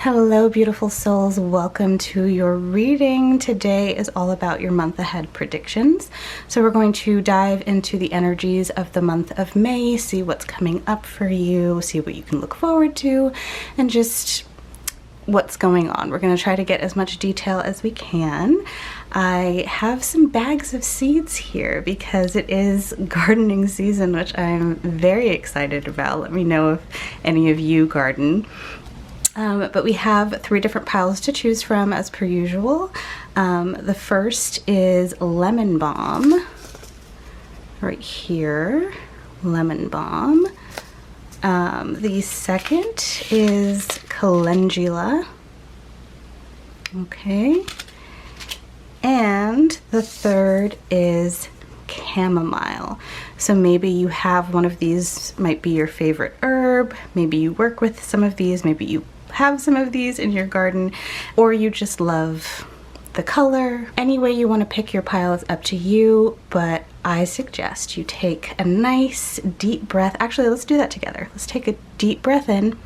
Hello, beautiful souls. Welcome to your reading. Today is all about your month ahead predictions. So we're going to dive into the energies of the month of May, see what's coming up for you, see what you can look forward to, and just what's going on. We're going to try to get as much detail as we can. I have some bags of seeds here because it is gardening season, which I'm very excited about. Let me know if any of you garden. But we have 3 different piles to choose from as per usual. The first is lemon balm, right here, lemon balm. The second is calendula, okay, and the third is chamomile. So maybe you have one of these, might be your favorite herb, maybe you work with some of these, maybe you have some of these in your garden, or you just love the color. Any way you want to pick your pile is up to you, but I suggest you take a nice deep breath. Actually, let's do that together. Let's take a deep breath in.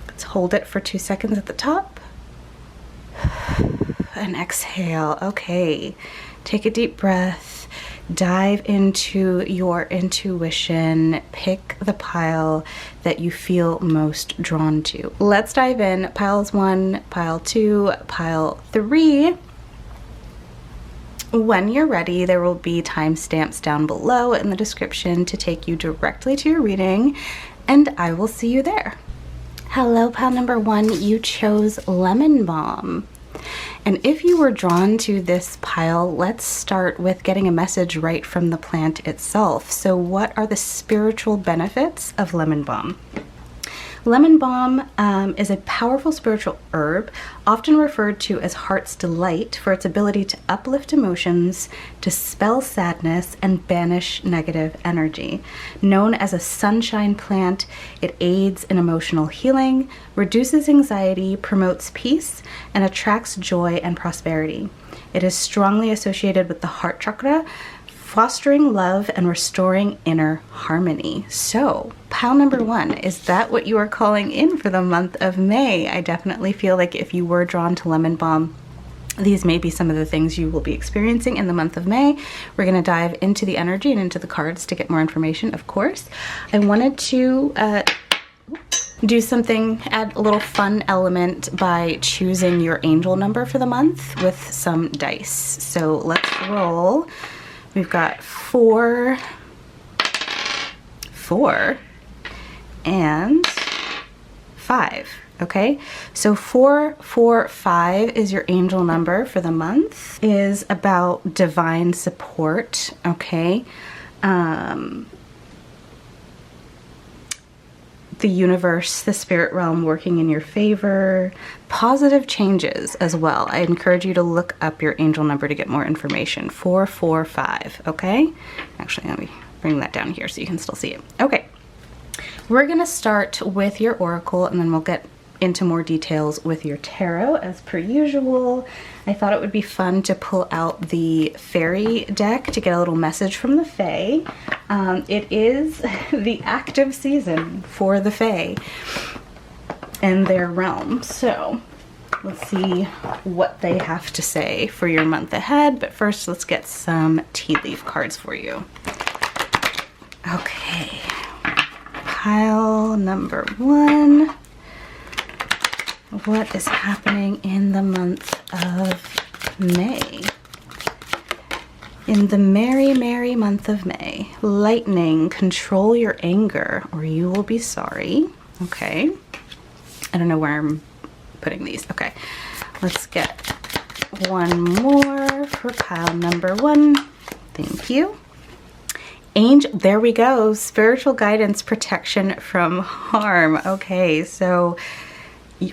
Let's hold it for 2 seconds at the top and exhale. Okay, take a deep breath. Dive into your intuition. Pick the pile that you feel most drawn to. Let's dive in. Piles 1, pile 2, pile 3. When you're ready, there will be timestamps down below in the description to take you directly to your reading, and I will see you there. Hello, pile number 1. You chose lemon balm. And if you were drawn to this pile, let's start with getting a message right from the plant itself. So what are the spiritual benefits of lemon balm? Lemon balm is a powerful spiritual herb, often referred to as heart's delight for its ability to uplift emotions, dispel sadness, and banish negative energy. Known as a sunshine plant, it aids in emotional healing, reduces anxiety, promotes peace, and attracts joy and prosperity. It is strongly associated with the heart chakra, fostering love and restoring inner harmony. So, pile number 1, is that what you are calling in for the month of May? I definitely feel like if you were drawn to lemon balm, these may be some of the things you will be experiencing in the month of May. We're going to dive into the energy and into the cards to get more information, of course. I wanted to do something, add a little fun element by choosing your angel number for the month with some dice. So let's roll. We've got 4, 4, and 5. Okay, so 4, 4, 5 is your angel number for the month. Is about divine support. Okay, the universe, the spirit realm working in your favor, positive changes as well. I encourage you to look up your angel number to get more information. 4, 4, 5. Okay, actually let me bring that down here so you can still see it. Okay, we're gonna start with your oracle and then we'll get into more details with your tarot as per usual. I thought it would be fun to pull out the fairy deck to get a little message from the fae. It is the active season for the fae and their realm. So let's see what they have to say for your month ahead. But first, let's get some tea leaf cards for you. Okay, pile number 1. What is happening in the month of May? In the merry, merry month of May. Lightning, control your anger or you will be sorry. Okay. I don't know where I'm putting these. Okay. Let's get one more for pile number 1. Thank you. Angel, there we go. Spiritual guidance, protection from harm. Okay, so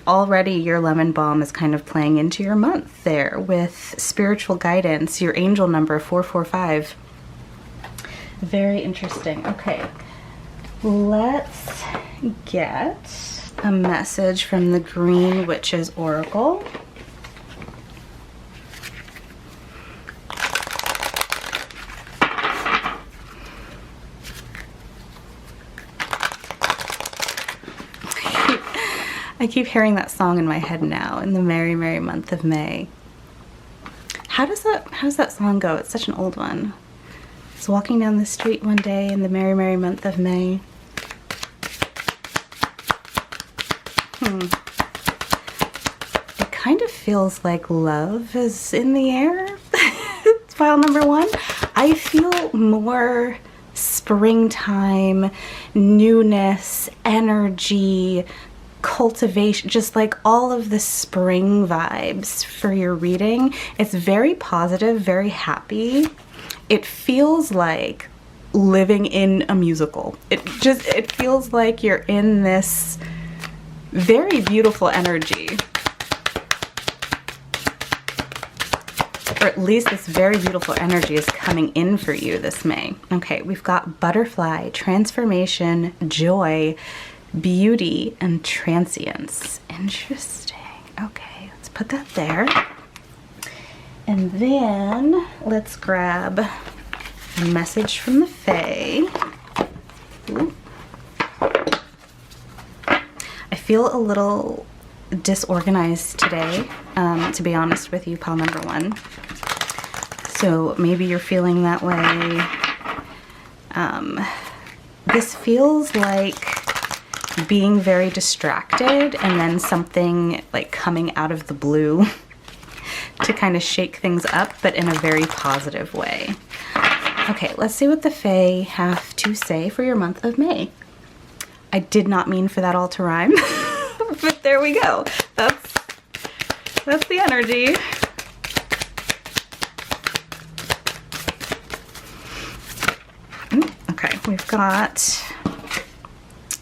already your lemon balm is kind of playing into your month there with spiritual guidance, your angel number 445. Very interesting. Okay, let's get a message from the Green Witch's Oracle. I keep hearing that song in my head now, in the merry, merry month of May. How does that song go? It's such an old one. I was walking down the street one day in the merry, merry month of May. It kind of feels like love is in the air. It's pile number 1. I feel more springtime, newness, energy, cultivation, just like all of the spring vibes for your reading. It's very positive, very happy. It feels like living in a musical. It feels like you're in this very beautiful energy. Or at least this very beautiful energy is coming in for you this May. Okay, we've got butterfly, transformation, joy, beauty, and transience. Interesting. Okay, let's put that there. And then let's grab a message from the Fae. Ooh. I feel a little disorganized today, to be honest with you, pile number 1. So maybe you're feeling that way. This feels like being very distracted and then something like coming out of the blue to kind of shake things up, but in a very positive way. Okay, let's see what the Fae have to say for your month of May. I did not mean for that all to rhyme, but there we go. That's the energy. Okay, we've got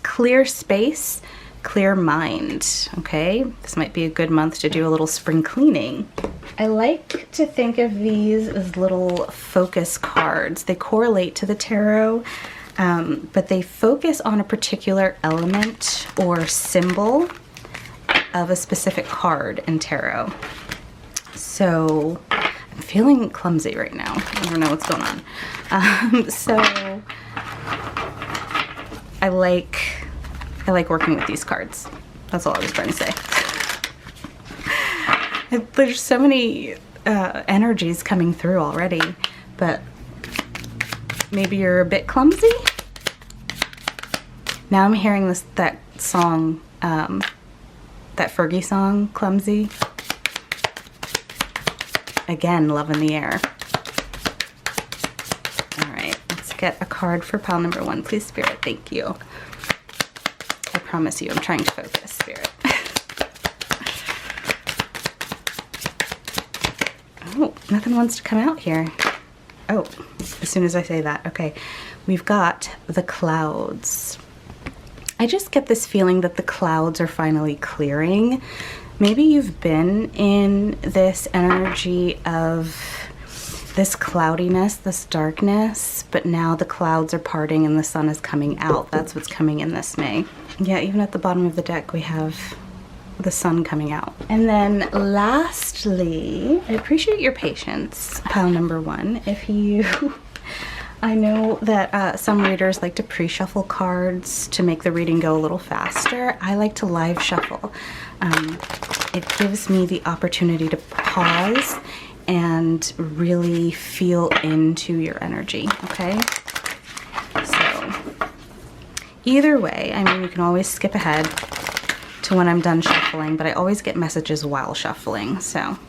clear space, clear mind. Okay, this might be a good month to do a little spring cleaning. I like to think of these as little focus cards. They correlate to the tarot, but they focus on a particular element or symbol of a specific card in tarot. So I'm feeling clumsy right now. I don't know what's going on. So I like working with these cards. That's all I was trying to say. There's so many energies coming through already, but maybe you're a bit clumsy. Now I'm hearing that song, that Fergie song, Clumsy. Again, love in the air. All right, let's get a card for pile number 1, please, Spirit. Thank you. I promise you, I'm trying to focus, Spirit. Oh, nothing wants to come out here. Oh, as soon as I say that. Okay, we've got the clouds. I just get this feeling that the clouds are finally clearing. Maybe you've been in this energy of this cloudiness, this darkness, but now the clouds are parting and the sun is coming out. That's what's coming in this May. Yeah, even at the bottom of the deck we have the sun coming out. And then lastly, I appreciate your patience, pile number 1. I know that some readers like to pre-shuffle cards to make the reading go a little faster. I like to live shuffle. It gives me the opportunity to pause and really feel into your energy, okay? So either way, I mean, you can always skip ahead to when I'm done shuffling, but I always get messages while shuffling. So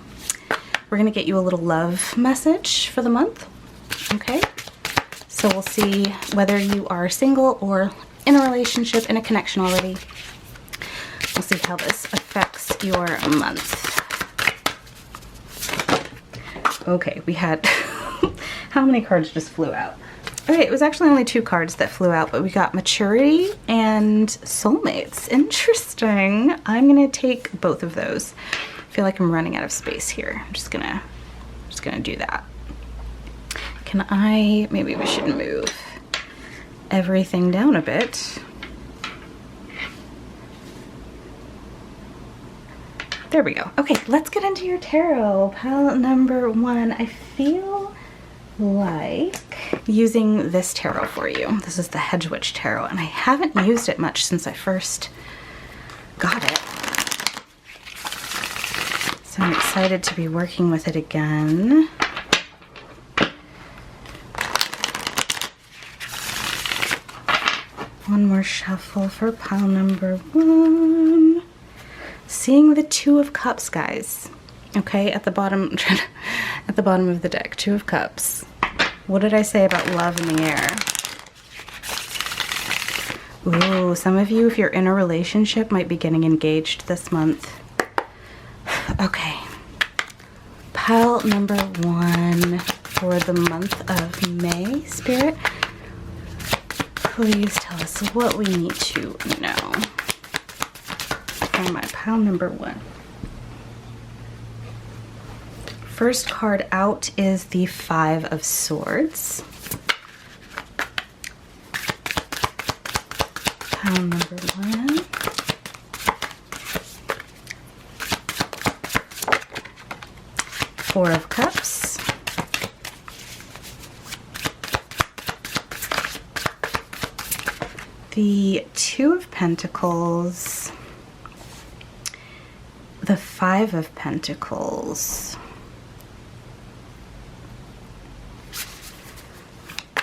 we're gonna get you a little love message for the month, okay? So we'll see whether you are single or in a relationship, in a connection already. We'll see how this affects your month. Okay, we had, how many cards just flew out? Okay, it was actually only 2 cards that flew out, but we got maturity and soulmates. Interesting. I'm gonna take both of those. I feel like I'm running out of space here. I'm just gonna do that. Maybe we should move everything down a bit. There we go. Okay, let's get into your tarot. Pile number 1. I feel like using this tarot for you. This is the Hedge Witch Tarot, and I haven't used it much since I first got it. So I'm excited to be working with it again. One more shuffle for pile number 1. Seeing the 2 of Cups, guys. Okay, at the bottom, at the bottom of the deck, 2 of Cups. What did I say about love in the air? Ooh, some of you, if you're in a relationship, might be getting engaged this month. Okay. Pile number 1 for the month of May, Spirit. Please tell us what we need to know for my pile number 1. First card out is the 5 of Swords. Pile number 1. Four of Cups. The 2 of Pentacles. The 5 of Pentacles.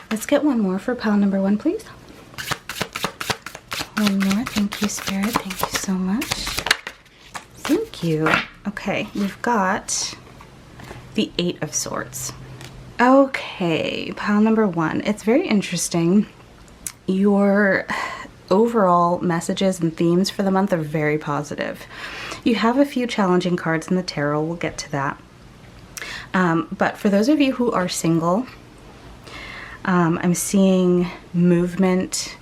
Let's get one more for pile number 1, please. One more. Thank you, Spirit. Thank you so much. Thank you. Okay, we've got the 8 of Swords. Okay, pile number 1. It's very interesting. Your overall messages and themes for the month are very positive. You have a few challenging cards in the tarot. We'll get to that. But for those of you who are single, I'm seeing movement.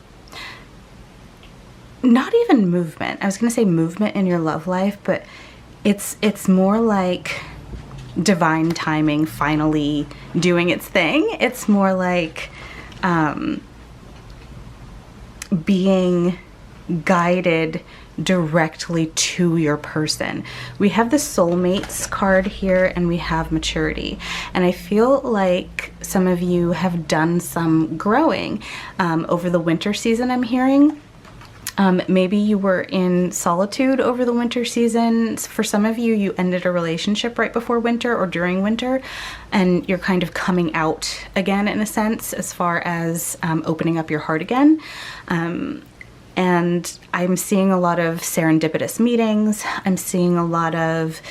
Not even movement. I was going to say movement in your love life, but it's more like divine timing finally doing its thing. It's more like being guided directly to your person. We have the soulmates card here and we have maturity, and I feel like some of you have done some growing over the winter season. I'm hearing maybe you were in solitude over the winter season. For some of you, you ended a relationship right before winter or during winter, and you're kind of coming out again in a sense as far as opening up your heart again. And I'm seeing a lot of serendipitous meetings. I'm seeing a lot of,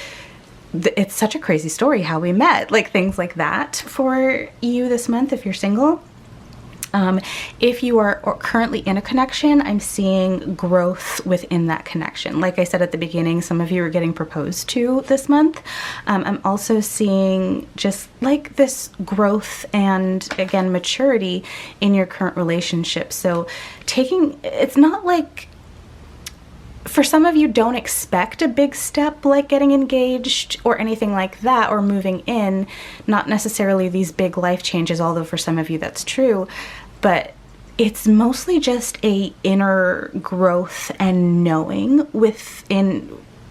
it's such a crazy story how we met, like things like that for you this month if you're single. If you are currently in a connection, I'm seeing growth within that connection. Like I said at the beginning, some of you are getting proposed to this month. I'm also seeing just like this growth and, again, maturity in your current relationship. So it's not like, for some of you, don't expect a big step like getting engaged or anything like that, or moving in, not necessarily these big life changes, although for some of you that's true. But it's mostly just a inner growth and knowing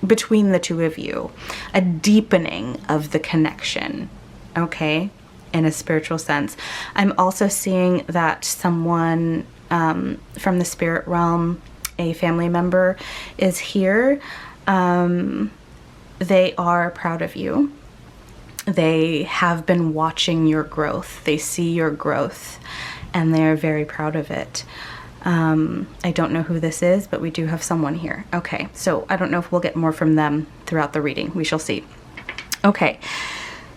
between the two of you, a deepening of the connection, okay, in a spiritual sense. I'm also seeing that someone from the spirit realm, a family member, is here. They are proud of you. They have been watching your growth. They see your growth, and they're very proud of it. I don't know who this is, but we do have someone here. Okay, so I don't know if we'll get more from them throughout the reading. We shall see. Okay,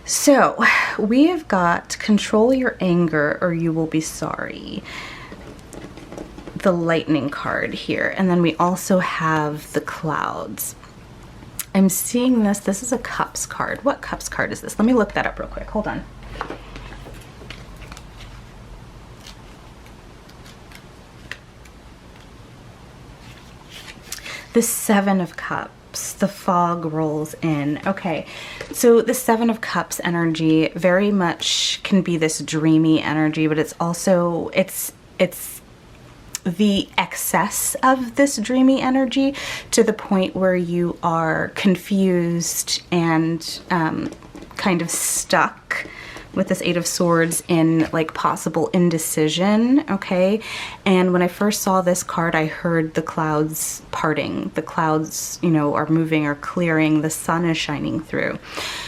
so we have got control your anger or you will be sorry. The lightning card here. And then we also have the clouds. I'm seeing this. This is a cups card. What cups card is this? Let me look that up real quick. Hold on. The 7 of Cups, the fog rolls in. Okay, so the 7 of Cups energy very much can be this dreamy energy, but it's also, it's the excess of this dreamy energy to the point where you are confused and kind of stuck with this Eight of Swords in like possible indecision, okay? And when I first saw this card, I heard the clouds parting. The clouds, you know, are moving or clearing. The sun is shining through.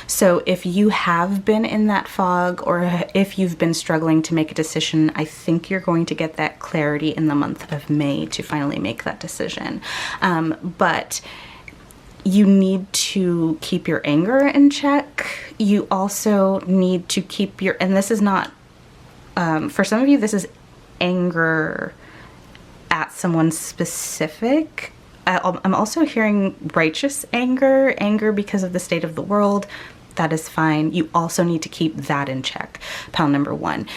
So if you have been in that fog, or if you've been struggling to make a decision, I think you're going to get that clarity in the month of May to finally make that decision. But you need to keep your anger in check. You also need to keep your, and this is not, for some of you, this is anger at someone specific. I'm also hearing righteous anger, anger because of the state of the world. That is fine. You also need to keep that in check. Pile number one.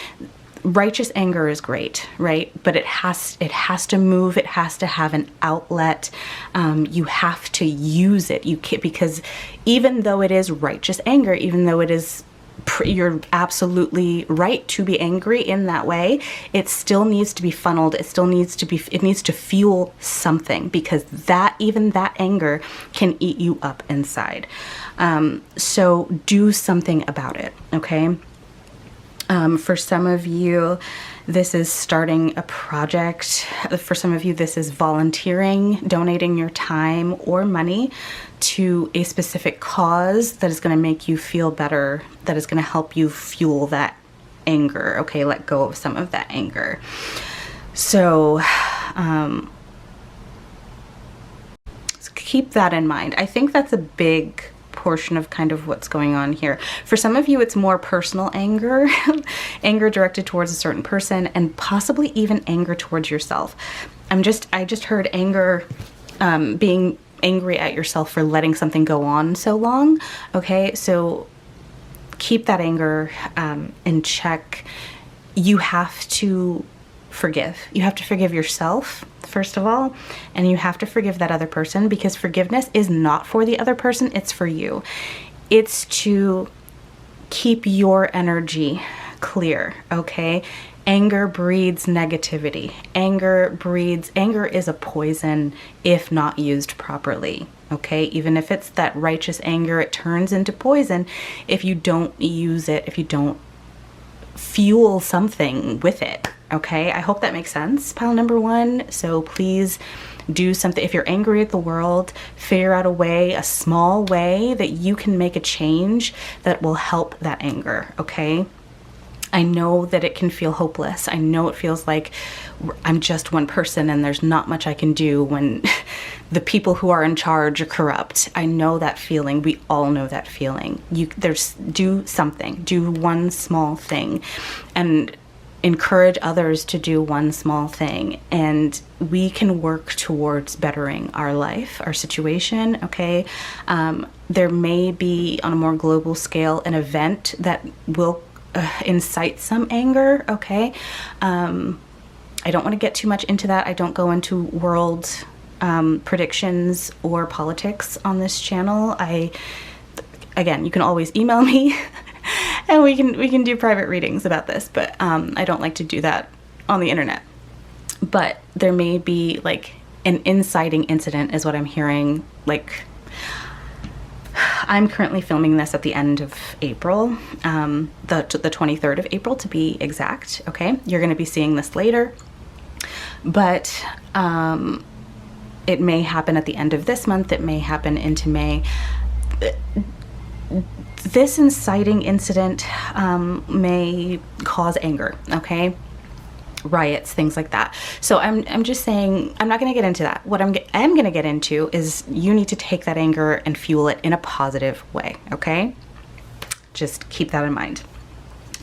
Righteous anger is great, right? But it has to move. It has to have an outlet. You have to use it. You can't, because even though it is righteous anger, even though it is, you're absolutely right to be angry in that way, it still needs to be funneled. It still needs to be, it needs to fuel something, because that, even that anger can eat you up inside. So do something about it, okay? For some of you, this is starting a project. For some of you, this is volunteering, donating your time or money to a specific cause that is going to make you feel better, that is going to help you fuel that anger, okay? Let go of some of that anger. So, keep that in mind. I think that's a big portion of kind of what's going on here. For some of you, it's more personal anger, anger directed towards a certain person, and possibly even anger towards yourself. I just heard anger, being angry at yourself for letting something go on so long. Okay, so keep that anger in check. You have to forgive. You have to forgive yourself, first of all, and you have to forgive that other person, because forgiveness is not for the other person, it's for you. It's to keep your energy clear, okay? Anger breeds negativity. Anger is a poison if not used properly, okay? Even if it's that righteous anger, it turns into poison if you don't use it, if you don't fuel something with it, okay? I hope that makes sense, pile number one. So please do something. If you're angry at the world, figure out a way, a small way that you can make a change that will help that anger, okay? I know that it can feel hopeless. I know it feels like I'm just one person and there's not much I can do when the people who are in charge are corrupt. I know that feeling. We all know that feeling. Do something. Do one small thing, and encourage others to do one small thing, and we can work towards bettering our life, our situation, okay? There may be, on a more global scale, an event that will incite some anger, okay? I don't want to get too much into that. I don't go into world predictions or politics on this channel. Again, you can always email me and we can do private readings about this, but I don't like to do that on the internet. But there may be like an inciting incident is what I'm hearing. Like, I'm currently filming this at the end of April, the 23rd of April to be exact, okay? You're going to be seeing this later, but it may happen at the end of this month. It may happen into May. This inciting incident may cause anger, okay? Riots, things like that. So I'm just saying, I'm not going to get into that. What I am going to get into is you need to take that anger and fuel it in a positive way, okay? Just keep that in mind.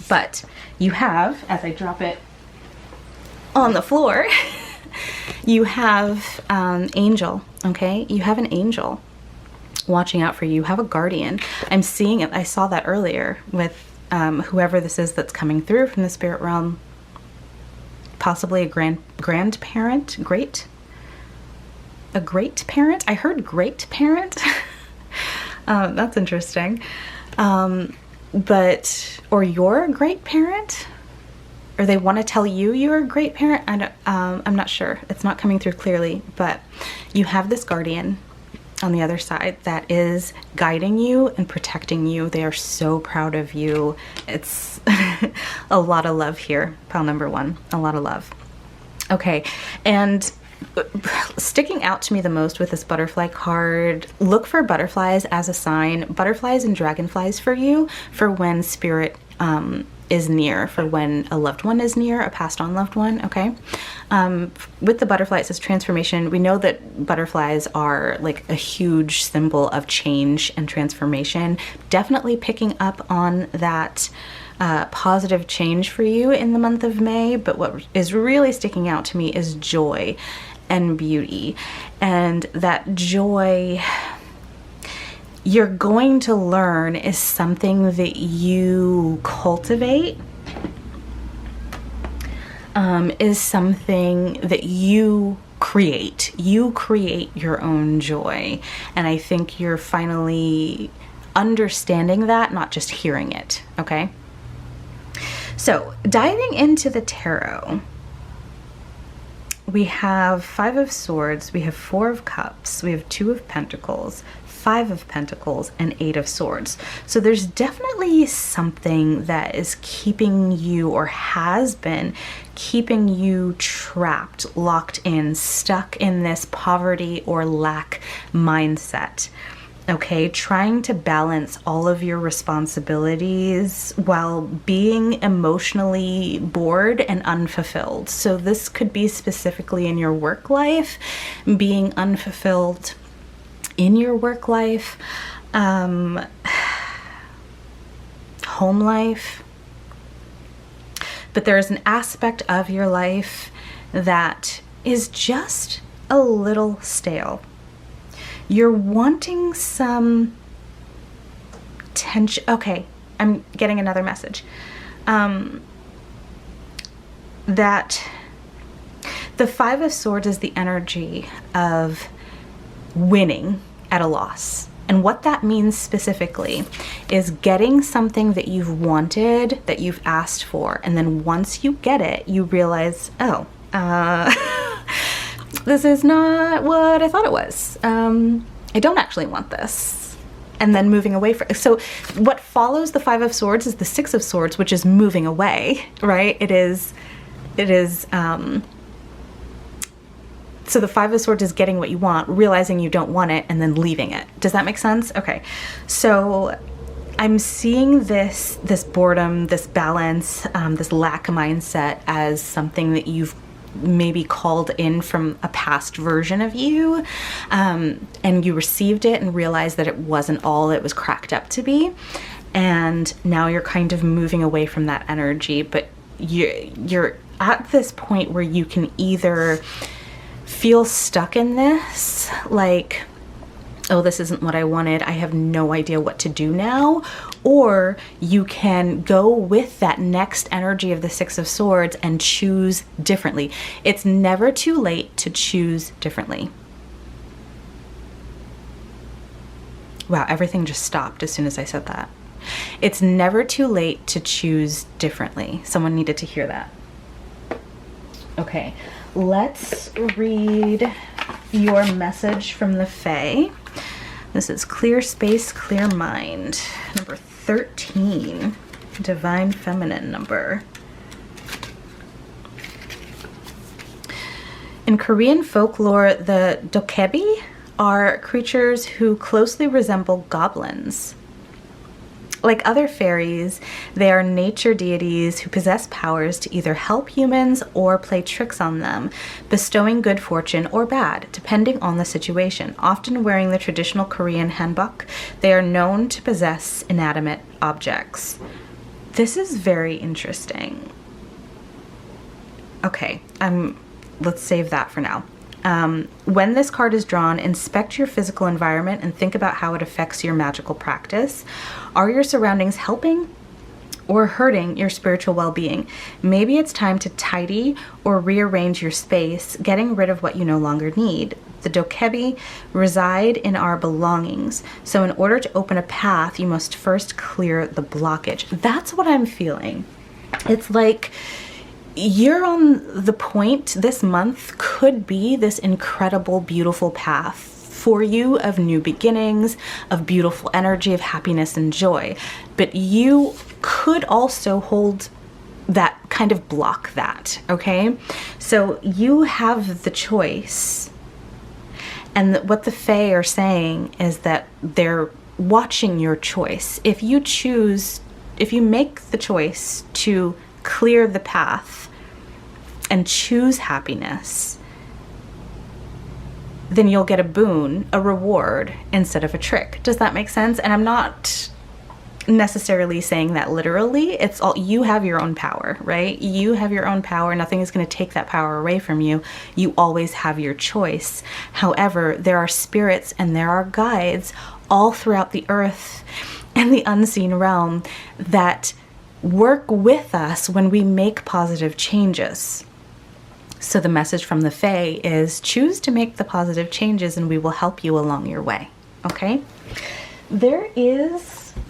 But you have, as I drop it on the floor, you have angel, okay? You have an angel watching out for you. You have a guardian. I'm seeing it. I saw that earlier with whoever this is that's coming through from the spirit realm. Possibly a grandparent, a great parent. I heard great parent. That's interesting. Or you're a great parent, or they want to tell you you're a great parent. I'm not sure. It's not coming through clearly, but you have this guardian. on the other side that is guiding you and protecting you. They are so proud of you. It's a lot of love here, pile number 1, a lot of love. Okay, and sticking out to me the most with this butterfly card, look for butterflies as a sign, butterflies and dragonflies for you, for when spirit is near, for when a loved one is near, a passed on loved one. Okay, with the butterfly, it says transformation. We know that butterflies are like a huge symbol of change and transformation. Definitely picking up on that positive change for you in the month of May. But what is really sticking out to me is joy and beauty, and that joy you're going to learn is something that you cultivate, is something that you create. You create your own joy. And I think you're finally understanding that, not just hearing it. Okay. So diving into the tarot, we have 5 of Swords, we have 4 of Cups, we have 2 of Pentacles, 5 of Pentacles, and 8 of Swords. So there's definitely something that is keeping you, or has been keeping you trapped, locked in, stuck in this poverty or lack mindset. Okay, trying to balance all of your responsibilities while being emotionally bored and unfulfilled. So this could be specifically in your work life, being unfulfilled in your work life, home life. But there is an aspect of your life that is just a little stale. You're wanting some tension. Okay, I'm getting another message. That the 5 of Swords is the energy of winning at a loss. And what that means specifically is getting something that you've wanted, that you've asked for. And then once you get it, you realize, oh, this is not what I thought it was. I don't actually want this. And then moving away from it. So what follows the 5 of Swords is the 6 of Swords, which is moving away, right? It is, so the 5 of Swords is getting what you want, realizing you don't want it, and then leaving it. Does that make sense? Okay. So I'm seeing this boredom, this balance, this lack mindset as something that you've maybe called in from a past version of you, and you received it and realized that it wasn't all it was cracked up to be, and now you're kind of moving away from that energy. But you're at this point where you can either feel stuck in this, like, oh, this isn't what I wanted, I have no idea what to do now, or you can go with that next energy of the 6 of Swords and choose differently. It's never too late to choose differently. Wow, everything just stopped as soon as I said that. It's never too late to choose differently. Someone needed to hear that. Okay, let's read your message from the Fae. This is Clear Space, Clear Mind, number 13, Divine Feminine number. In Korean folklore, the dokebi are creatures who closely resemble goblins. Like other fairies, they are nature deities who possess powers to either help humans or play tricks on them, bestowing good fortune or bad, depending on the situation. Often wearing the traditional Korean hanbok, they are known to possess inanimate objects. This is very interesting. Okay, let's save that for now. When this card is drawn, inspect your physical environment and think about how it affects your magical practice. Are your surroundings helping or hurting your spiritual well-being? Maybe it's time to tidy or rearrange your space, getting rid of what you no longer need. The dokebi reside in our belongings, so in order to open a path, you must first clear the blockage. That's what I'm feeling. It's like you're on the point. This month could be this incredible, beautiful path for you of new beginnings, of beautiful energy, of happiness and joy. But you could also hold that, kind of block that, okay? So you have the choice. And what the Fae are saying is that they're watching your choice. If you make the choice to clear the path and choose happiness, then you'll get a boon, a reward, instead of a trick. Does that make sense? And I'm not necessarily saying that literally. It's all, you have your own power, right? You have your own power. Nothing is going to take that power away from you. You always have your choice. However, there are spirits and there are guides all throughout the earth and the unseen realm that work with us when we make positive changes. So the message from the Fae is choose to make the positive changes and we will help you along your way. Okay?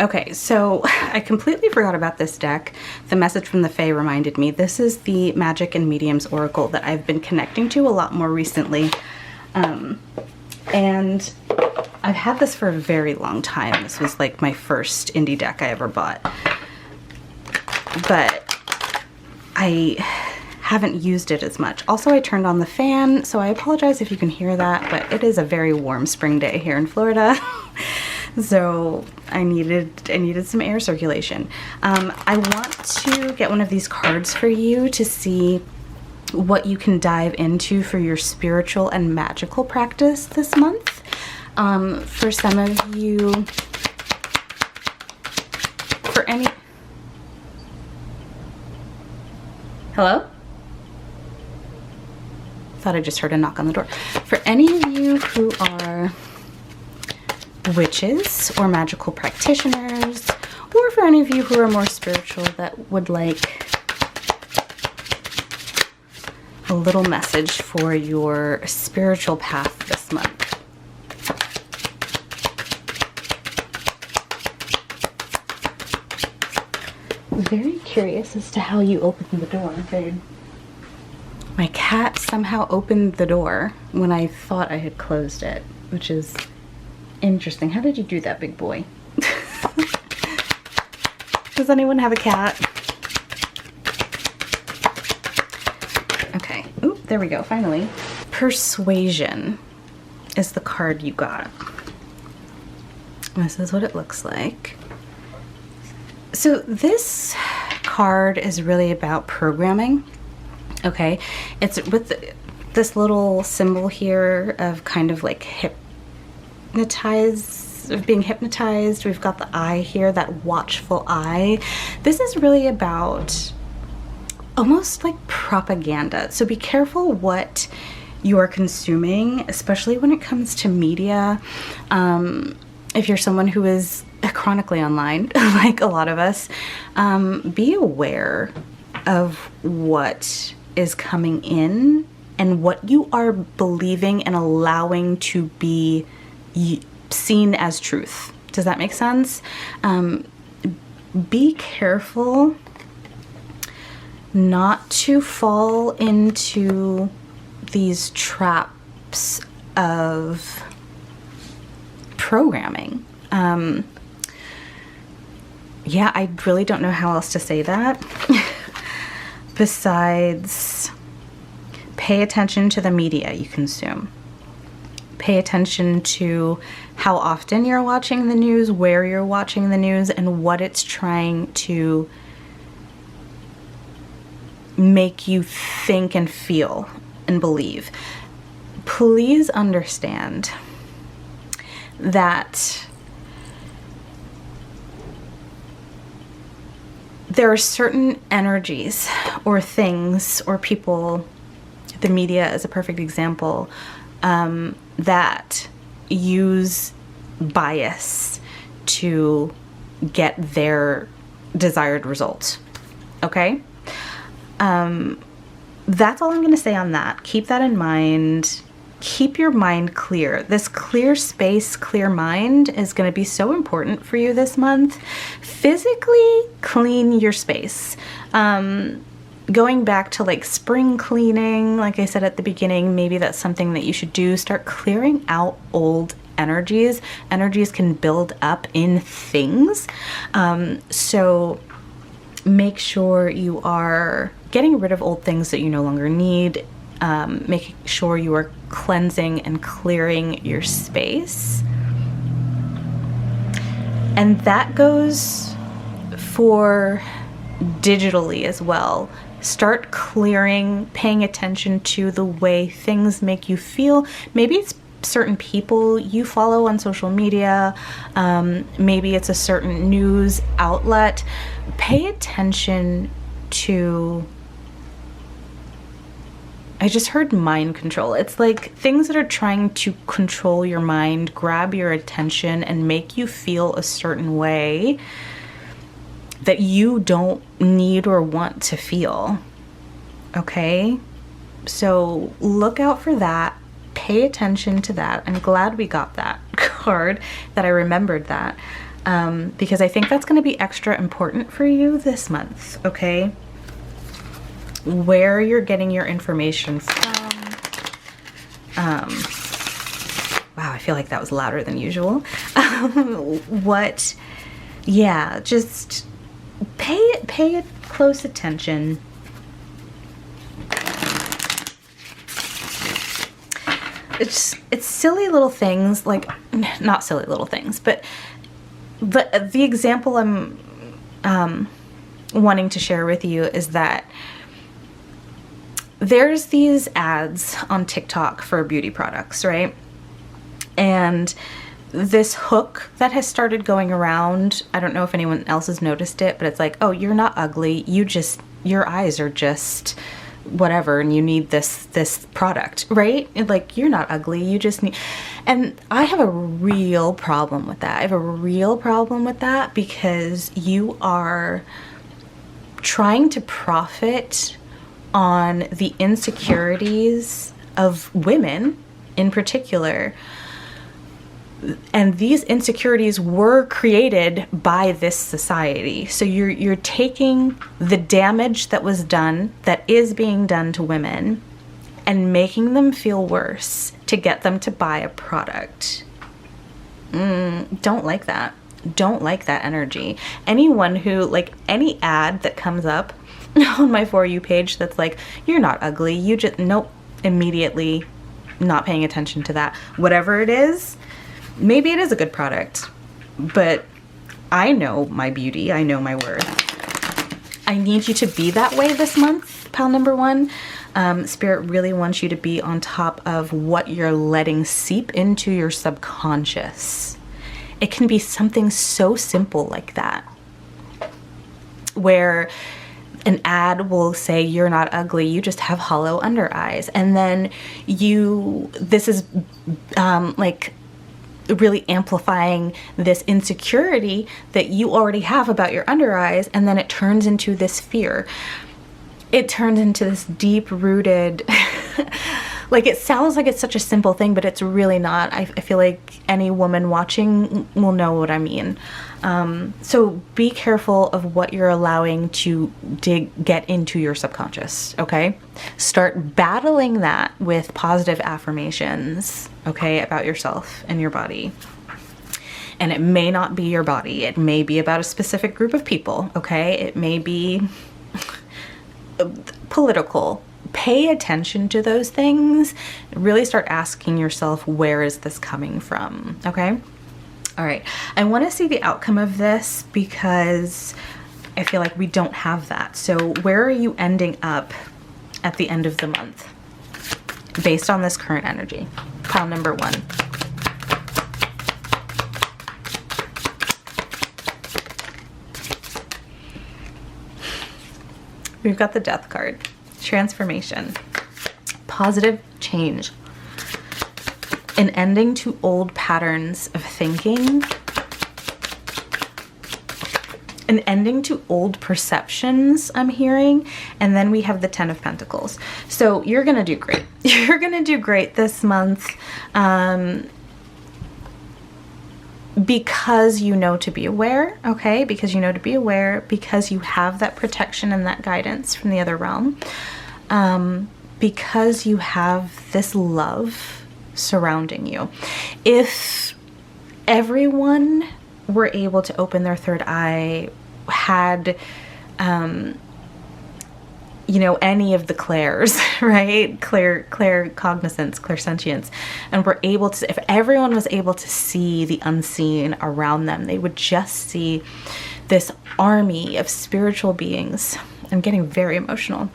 Okay, so I completely forgot about this deck. The message from the Fae reminded me. This is the Magic and Mediums Oracle that I've been connecting to a lot more recently. And I've had this for a very long time. This was like my first indie deck I ever bought. But I haven't used it as much. Also, I turned on the fan, so I apologize if you can hear that, but it is a very warm spring day here in Florida. So I needed some air circulation. I want to get one of these cards for you to see what you can dive into for your spiritual and magical practice this month. For some of you, hello? Thought I just heard a knock on the door. For any of you who are witches or magical practitioners, or for any of you who are more spiritual that would like a little message for your spiritual path this month. I'm very curious as to how you opened the door, babe. My cat somehow opened the door when I thought I had closed it, which is interesting. How did you do that, big boy? Does anyone have a cat? Okay. Oop, there we go, finally. Persuasion is the card you got. This is what it looks like. So this card is really about programming. Okay, it's with this little symbol here of kind of like being hypnotized. We've got the eye here, that watchful eye. This is really about almost like propaganda. So be careful what you are consuming, especially when it comes to media. If you're someone who is chronically online, like a lot of us, be aware of what is coming in and what you are believing and allowing to be seen as truth. Does that make sense? Be careful not to fall into these traps of programming. Yeah, I really don't know how else to say that. Besides, pay attention to the media you consume. Pay attention to how often you're watching the news, where you're watching the news, and what it's trying to make you think and feel and believe. Please understand that there are certain energies or things or people, the media is a perfect example, that use bias to get their desired result. Okay? That's all I'm going to say on that. Keep that in mind. Keep your mind clear. This clear space, clear mind is going to be so important for you this month. Physically clean your space. going back to like spring cleaning, like I said at the beginning, maybe that's something that you should do. Start clearing out old energies. Energies can build up in things. So make sure you are getting rid of old things that you no longer need. Making sure you are cleansing and clearing your space. And that goes for digitally as well. Start clearing, paying attention to the way things make you feel. Maybe it's certain people you follow on social media. Maybe it's a certain news outlet. Pay attention to, I just heard mind control. It's like things that are trying to control your mind, grab your attention, and make you feel a certain way that you don't need or want to feel. Okay? So look out for that. Pay attention to that. I'm glad we got that card, that I remembered that, because I think that's going to be extra important for you this month. Okay? Where you're getting your information from. Wow, I feel like that was louder than usual. Just pay close attention. It's silly little things, like, not silly little things, but the example I'm wanting to share with you is that there's these ads on TikTok for beauty products, right? And this hook that has started going around, I don't know if anyone else has noticed it, but it's like, oh, you're not ugly. Your eyes are just whatever, and you need this product, right? And like, you're not ugly. You just need, and I have a real problem with that. I have a real problem with that because you are trying to profit on the insecurities of women in particular. And these insecurities were created by this society. So you're taking the damage that was done, that is being done to women, and making them feel worse to get them to buy a product. Don't like that. Don't like that energy. Anyone who, like, any ad that comes up on my For You page that's like, you're not ugly, you just, nope, immediately not paying attention to that. Whatever it is, maybe it is a good product, but I know my beauty, I know my worth. I need you to be that way this month, pal number one. Spirit really wants you to be on top of what you're letting seep into your subconscious. It can be something so simple like that, where an ad will say, you're not ugly, you just have hollow under eyes. And then this is like really amplifying this insecurity that you already have about your under eyes. And then it turns into this fear. It turns into this deep rooted, like, it sounds like it's such a simple thing, but it's really not. I feel like any woman watching will know what I mean. So be careful of what you're allowing to get into your subconscious, okay? Start battling that with positive affirmations, okay, about yourself and your body. And it may not be your body. It may be about a specific group of people, okay? It may be political. Pay attention to those things. Really start asking yourself, where is this coming from? Okay? All right. I want to see the outcome of this because I feel like we don't have that. So where are you ending up at the end of the month based on this current energy? Pile number one. We've got the Death card. Transformation. Positive change. An ending to old patterns of thinking. An ending to old perceptions, I'm hearing. And then we have the Ten of Pentacles. So you're going to do great. You're going to do great this month. because you know to be aware, okay? Because you know to be aware, because you have that protection and that guidance from the other realm, because you have this love surrounding you. If everyone were able to open their third eye, had you know, any of the clairs, right? Claircognizance, clairsentience, and we're able to, if everyone was able to see the unseen around them, they would just see this army of spiritual beings. I'm getting very emotional.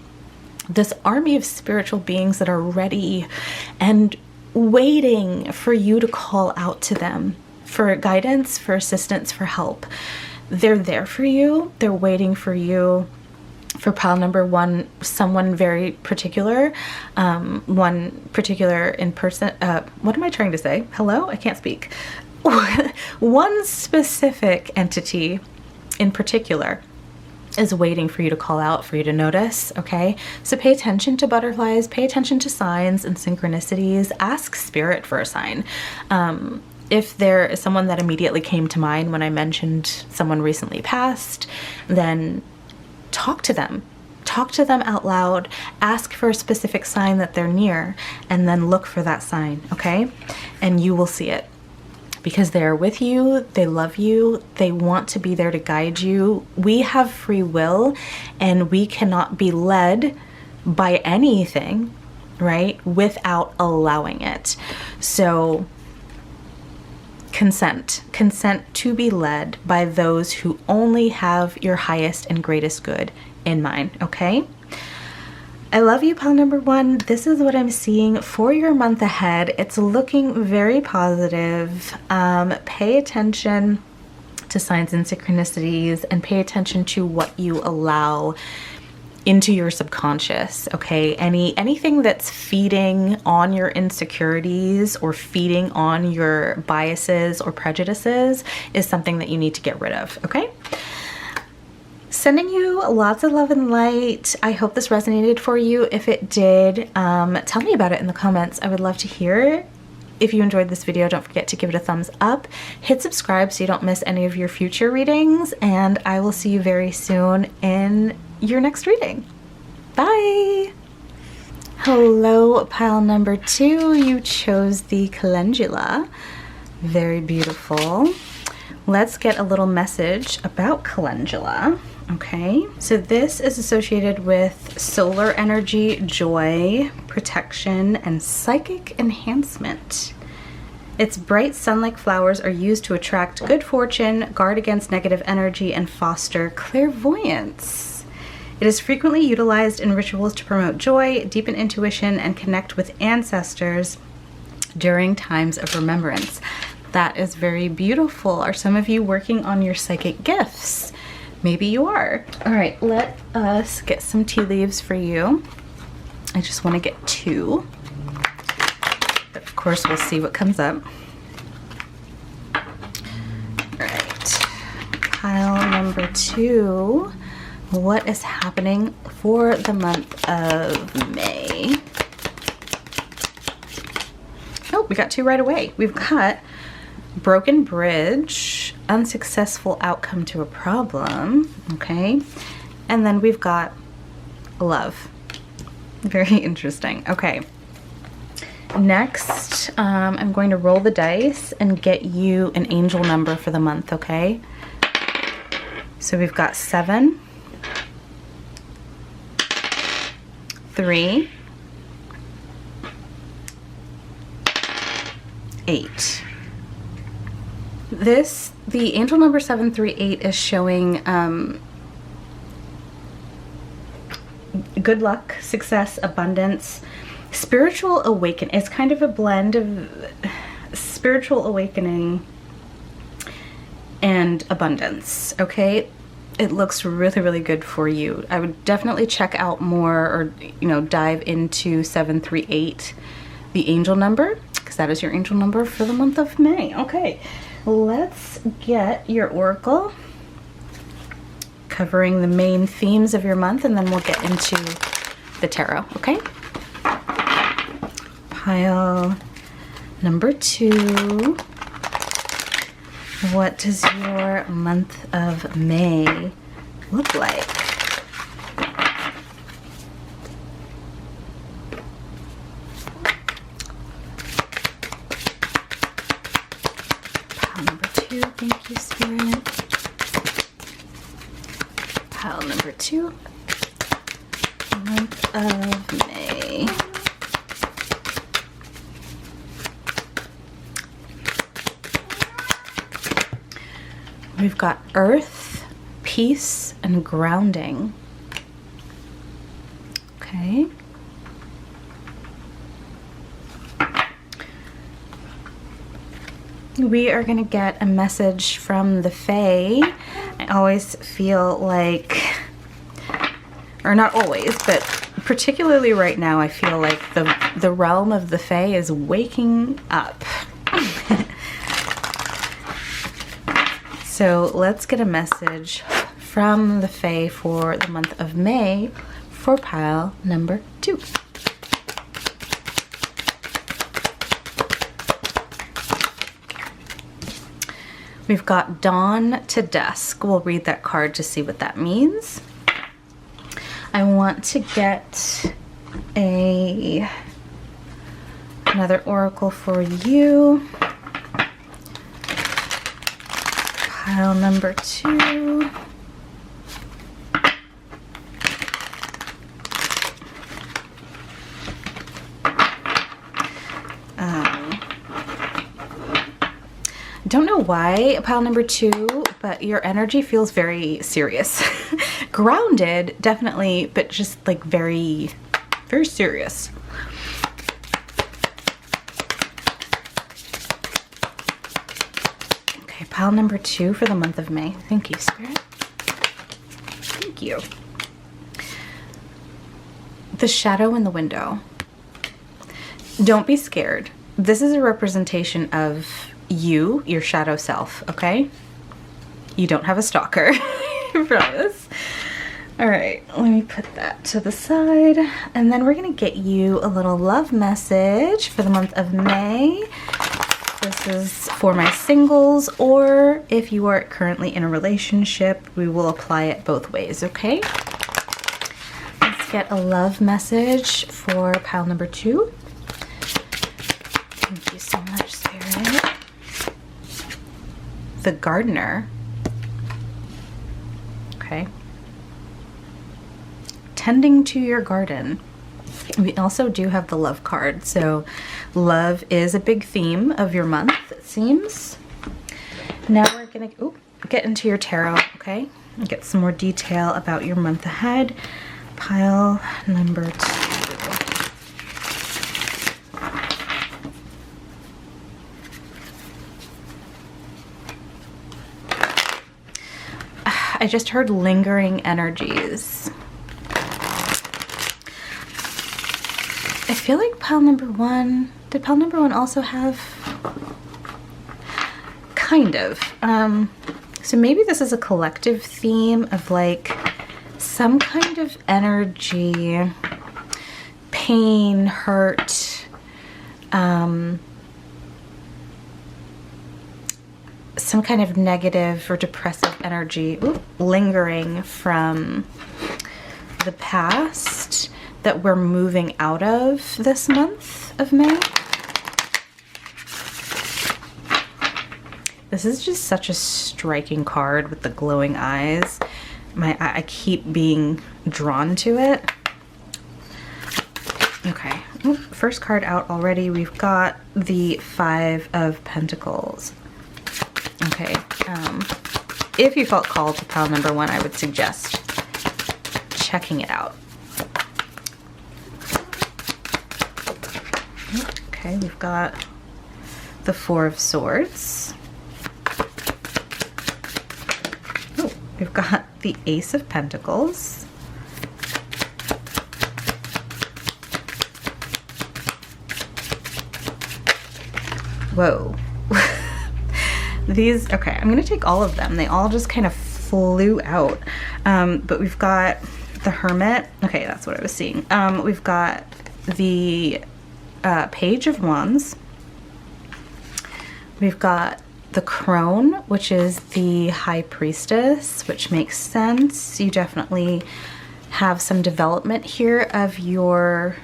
This army of spiritual beings that are ready and waiting for you to call out to them for guidance, for assistance, for help. They're there for you. They're waiting for you. For pile number one, someone very particular, one particular in person, what am I trying to say? Hello? I can't speak. One specific entity in particular is waiting for you to call out, for you to notice, okay? So pay attention to butterflies, pay attention to signs and synchronicities, ask spirit for a sign. If there is someone that immediately came to mind when I mentioned someone recently passed, then talk to them out loud, ask for a specific sign that they're near, and then look for that sign, okay? And you will see it, because they are with you, they love you, they want to be there to guide you. We have free will, and we cannot be led by anything, right, without allowing it. So consent to be led by those who only have your highest and greatest good in mind, okay? I love you, pile number one. This is what I'm seeing for your month ahead. It's looking very positive. Pay attention to signs and synchronicities, and pay attention to what you allow into your subconscious, okay? Anything that's feeding on your insecurities or feeding on your biases or prejudices is something that you need to get rid of, okay? Sending you lots of love and light. I hope this resonated for you. If it did, tell me about it in the comments. I would love to hear. If you enjoyed this video, don't forget to give it a thumbs up. Hit subscribe so you don't miss any of your future readings, and I will see you very soon in your next reading. Bye! Hello, pile number two. You chose the calendula. Very beautiful. Let's get a little message about calendula. Okay, so this is associated with solar energy, joy, protection, and psychic enhancement. Its bright sun-like flowers are used to attract good fortune, guard against negative energy, and foster clairvoyance. It is frequently utilized in rituals to promote joy, deepen intuition, and connect with ancestors during times of remembrance. That is very beautiful. Are some of you working on your psychic gifts? Maybe you are. All right, let us get some tea leaves for you. I just want to get two. But of course, we'll see what comes up. All right, pile number two. What is happening for the month of May? Oh, we got two right away. We've got broken bridge, unsuccessful outcome to a problem, okay? And then we've got love. Very interesting. Okay. Next, I'm going to roll the dice and get you an angel number for the month, okay? So we've got 7, 3, 8. The angel number 738 is showing good luck, success, abundance, spiritual awakening. It's kind of a blend of spiritual awakening and abundance, okay? It looks really, really good for you. I would definitely check out more, or, you know, dive into 738, the angel number, because that is your angel number for the month of May. Okay. Let's get your oracle covering the main themes of your month, and then we'll get into the tarot, okay? Pile number 2. What does your month of May look like? Pile number 2, thank you, Spirit. Pile number 2, month of May. We've got earth, peace, and grounding. Okay. We are going to get a message from the Fae. I always feel like, or not always, but particularly right now, I feel like the realm of the Fae is waking up. So let's get a message from the Fae for the month of May for pile number 2. We've got dawn to dusk. We'll read that card to see what that means. I want to get another oracle for you. Pile number 2. Don't know why pile number 2, but your energy feels very serious. Grounded, definitely, but just like very, very serious. Okay, pile number 2 for the month of May. Thank you, Spirit. Thank you. The shadow in the window. Don't be scared. This is a representation of you, your shadow self, okay? You don't have a stalker, I promise. All right, let me put that to the side. And then we're gonna get you a little love message for the month of May. This is for my singles, or if you are currently in a relationship, we will apply it both ways, okay? Let's get a love message for pile number 2. Thank you so much, Spirit. The gardener. Okay. Tending to your garden. We also do have the love card, so love is a big theme of your month, it seems. Now we're gonna get into your tarot, okay? And get some more detail about your month ahead. Pile number 2. I just heard lingering energies. I feel like pile number 1, did pile number 1 also have? Kind of. So maybe this is a collective theme of like some kind of energy, pain, hurt, some kind of negative or depressive energy lingering from the past that we're moving out of this month of May. This is just such a striking card with the glowing eyes. I keep being drawn to it. Okay, first card out already. We've got the 5 of Pentacles. Okay, if you felt called to pile number 1, I would suggest checking it out. Okay, we've got the 4 of Swords. Oh, we've got the Ace of Pentacles. Whoa. These, okay, I'm gonna take all of them. They all just kind of flew out. But we've got the Hermit. Okay, that's what I was seeing. We've got the Page of Wands. We've got the crone, which is the high priestess, which makes sense. You definitely have some development here of your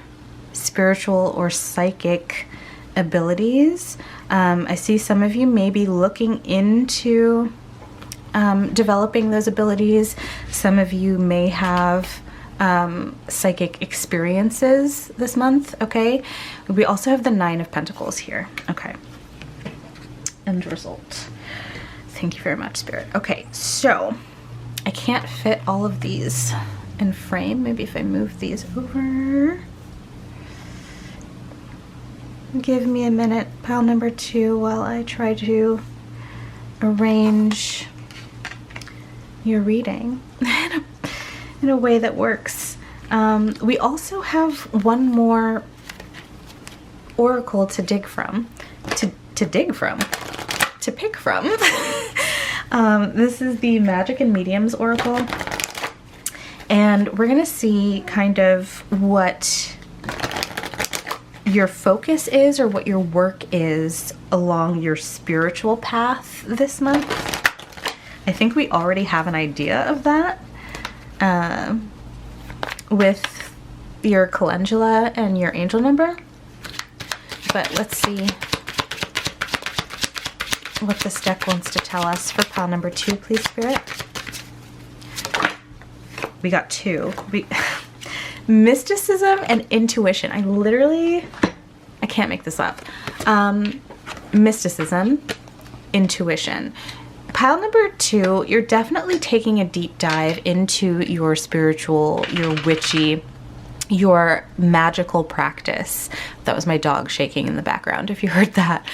spiritual or psychic abilities. I see some of you may be looking into developing those abilities. Some of you may have psychic experiences this month, okay? We also have the Nine of Pentacles here, okay? End result. Thank you very much, Spirit. Okay, so I can't fit all of these in frame. Maybe if I move these over. Give me a minute, pile number 2, while I try to arrange your reading in a way that works. We also have one more oracle to dig from, to pick from. This is the Magic and Mediums Oracle, and we're gonna see kind of what your focus is or what your work is along your spiritual path this month. I think we already have an idea of that with your calendula and your angel number, but let's see what this deck wants to tell us for pile number 2, please, Spirit. We got 2. Mysticism and intuition. I can't make this up. Mysticism, intuition. Pile number 2, you're definitely taking a deep dive into your spiritual, your witchy, your magical practice. That was my dog shaking in the background, if you heard that,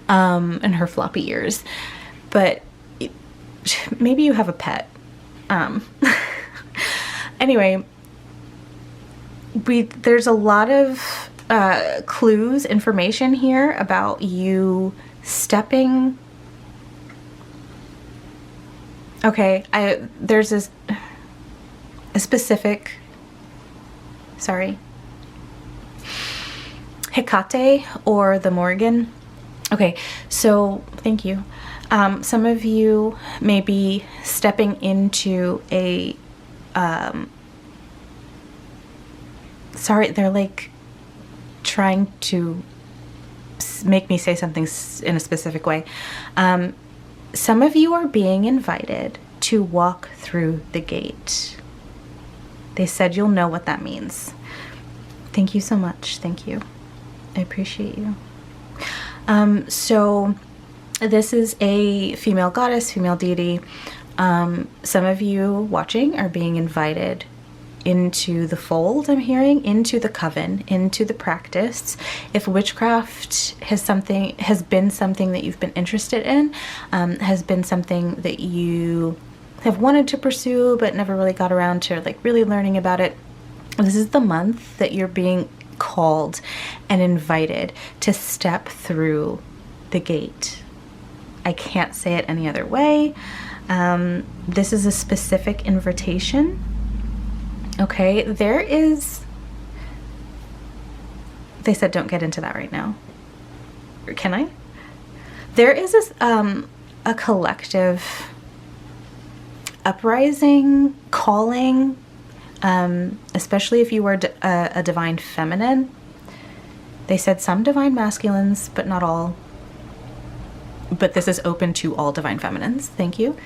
and her floppy ears. But maybe you have a pet. Anyway, there's a lot of clues, information here about you stepping. Okay, there's a specific, sorry, Hecate or the Morgan. Okay, so thank you. Some of you may be stepping into a, sorry, they're like trying to make me say something in a specific way. Some of you are being invited to walk through the gate. They said you'll know what that means. Thank you so much. Thank you. I appreciate you. So this is a female goddess, female deity. Some of you watching are being invited into the fold, I'm hearing, into the coven, into the practice. If witchcraft has been something that you've been interested in, has been something that you have wanted to pursue but never really got around to like really learning about it, this is the month that you're being called and invited to step through the gate. I can't say it any other way. This is a specific invitation. Okay, there is, they said don't get into that right now. Can I? There is a collective uprising, calling, especially if you are a divine feminine. They said some divine masculines, but not all. But this is open to all divine feminines. Thank you.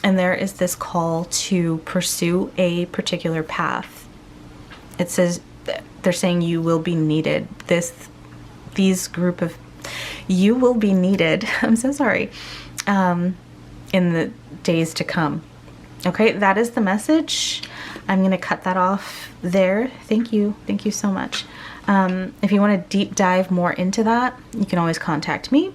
And there is this call to pursue a particular path. It says, they're saying you will be needed. You will be needed. I'm so sorry. In the days to come. Okay, that is the message. I'm going to cut that off there. Thank you. Thank you so much. If you want to deep dive more into that, you can always contact me.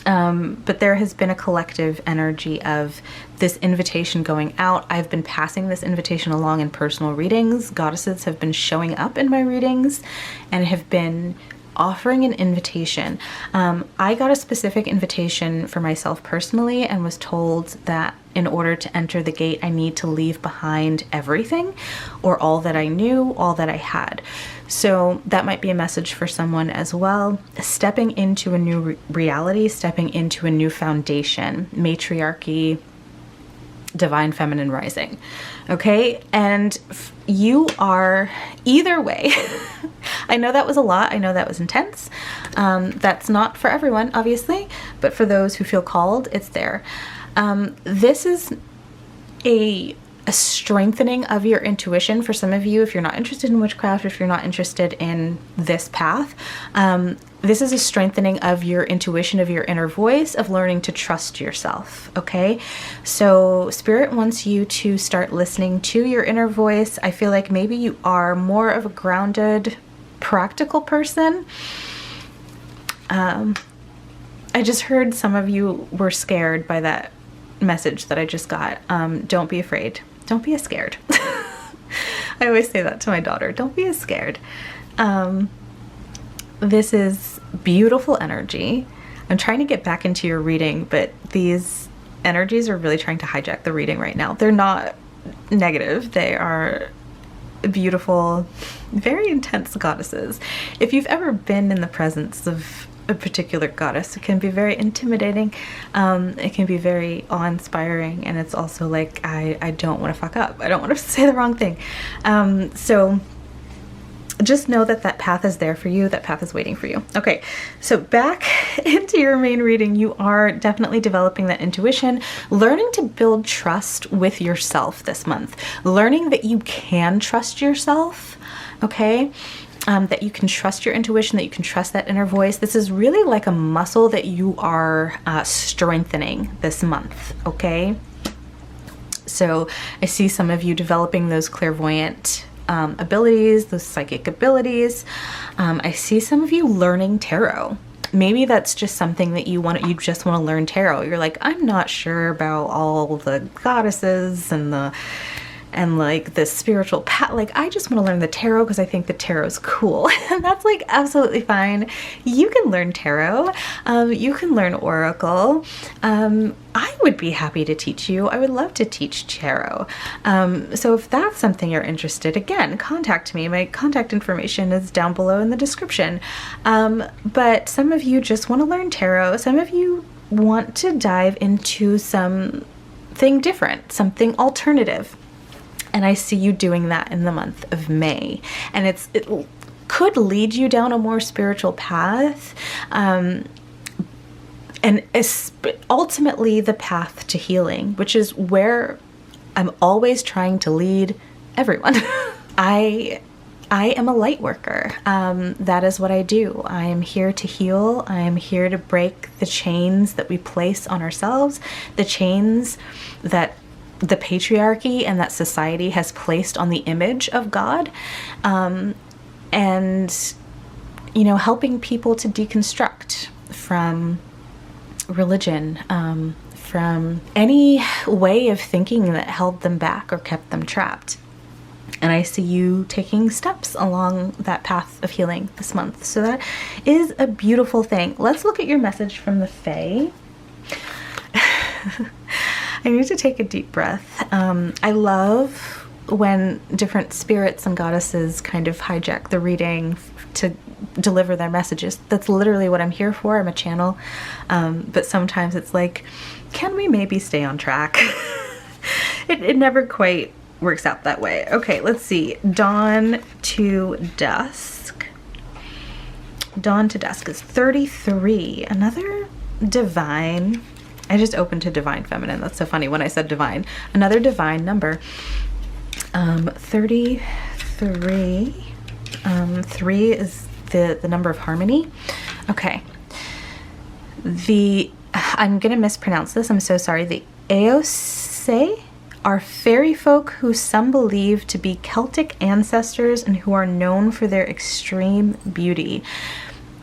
But there has been a collective energy of this invitation going out. I've been passing this invitation along in personal readings. Goddesses have been showing up in my readings and have been offering an invitation. I got a specific invitation for myself personally and was told that in order to enter the gate, I need to leave behind everything, or all that I knew, all that I had. So that might be a message for someone as well. Stepping into a new reality, stepping into a new foundation, matriarchy, divine feminine rising. Okay. And you are, either way, I know that was a lot. I know that was intense. That's not for everyone, obviously, but for those who feel called, it's there. This is a strengthening of your intuition for some of you. If you're not interested in witchcraft, if you're not interested in this path, this is a strengthening of your intuition, of your inner voice, of learning to trust yourself. Okay. So Spirit wants you to start listening to your inner voice. I feel like maybe you are more of a grounded, practical person. I just heard some of you were scared by that message that I just got. Don't be afraid. Don't be scared. I always say that to my daughter. Don't be scared. This is beautiful energy. I'm trying to get back into your reading, but these energies are really trying to hijack the reading right now. They're not negative. They are beautiful, very intense goddesses. If you've ever been in the presence of a particular goddess, it can be very intimidating. It can be very awe-inspiring, and it's also like, I don't want to fuck up. I don't want to say the wrong thing. So just know that that path is there for you. That path is waiting for you. Okay, so back into your main reading, you are definitely developing that intuition, learning to build trust with yourself this month, learning that you can trust yourself, okay? That you can trust your intuition, that you can trust that inner voice. This is really like a muscle that you are strengthening this month, okay? So I see some of you developing those clairvoyant abilities, those psychic abilities. I see some of you learning tarot. Maybe that's just something that you just want to learn tarot. You're like, I'm not sure about all the goddesses and like the spiritual path. Like, I just want to learn the tarot because I think the tarot is cool. And that's like absolutely fine. You can learn tarot. You can learn oracle. I would be happy to teach you. I would love to teach tarot. So if that's something you're interested, again, contact me. My contact information is down below in the description. But some of you just want to learn tarot. Some of you want to dive into something different, something alternative. And I see you doing that in the month of May. And it could lead you down a more spiritual path. And ultimately the path to healing, which is where I'm always trying to lead everyone. I am a light worker. That is what I do. I am here to heal. I am here to break the chains that we place on ourselves, the chains that the patriarchy and that society has placed on the image of God, and, you know, helping people to deconstruct from religion, from any way of thinking that held them back or kept them trapped. And I see you taking steps along that path of healing this month. So that is a beautiful thing. Let's look at your message from the Fae. I need to take a deep breath. I love when different spirits and goddesses kind of hijack the reading to deliver their messages. That's literally what I'm here for. I'm a channel. But sometimes it's like, can we maybe stay on track? It never quite works out that way. Okay, let's see. Dawn to Dusk. Dawn to Dusk is 33. Another divine. I just opened to divine feminine. That's so funny when I said divine. Another divine number. 33. 3 is the number of harmony. Okay. I'm going to mispronounce this. I'm so sorry. The Eose are fairy folk who some believe to be Celtic ancestors and who are known for their extreme beauty.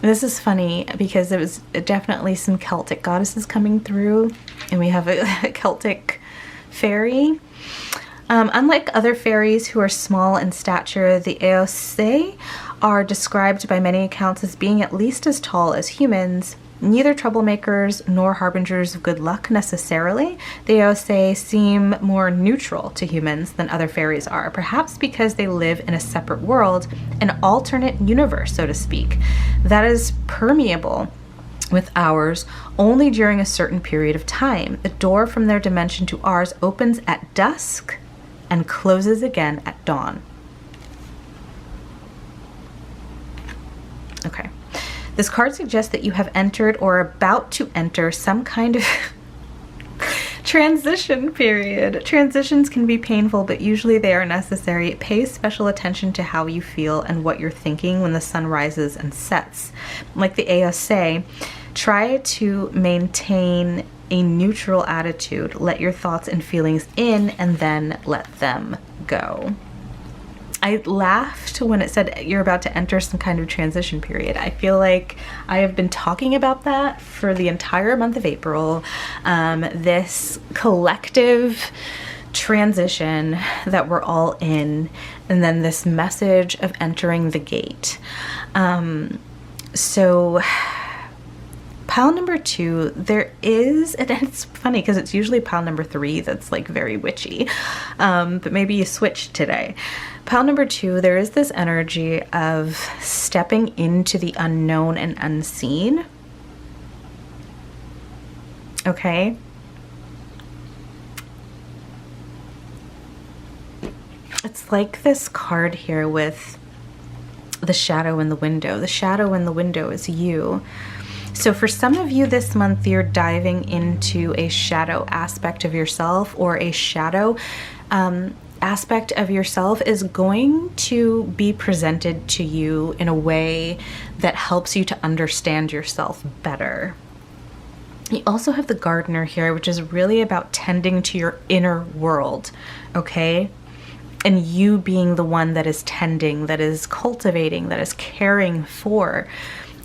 This is funny because there was definitely some Celtic goddesses coming through, and we have a Celtic fairy. Unlike other fairies who are small in stature, the Eose are described by many accounts as being at least as tall as humans. Neither troublemakers nor harbingers of good luck necessarily. The Aosei seem more neutral to humans than other fairies are, perhaps because they live in a separate world, an alternate universe, so to speak, that is permeable with ours only during a certain period of time. The door from their dimension to ours opens at dusk and closes again at dawn. Okay. This card suggests that you have entered or are about to enter some kind of transition period. Transitions can be painful, but usually they are necessary. Pay special attention to how you feel and what you're thinking when the sun rises and sets. Like the Aosei, try to maintain a neutral attitude. Let your thoughts and feelings in and then let them go. I laughed when it said you're about to enter some kind of transition period. I feel like I have been talking about that for the entire month of April. This collective transition that we're all in, and then this message of entering the gate. So pile number 2, there is, and it's funny because it's usually pile number 3 that's like very witchy, but maybe you switched today. Pile number 2, there is this energy of stepping into the unknown and unseen. Okay. It's like this card here with the shadow in the window. The shadow in the window is you. So for some of you this month, you're diving into a shadow aspect of yourself, or a shadow aspect of yourself is going to be presented to you in a way that helps you to understand yourself better. You also have the gardener here, which is really about tending to your inner world, okay? And you being the one that is tending, that is cultivating, that is caring for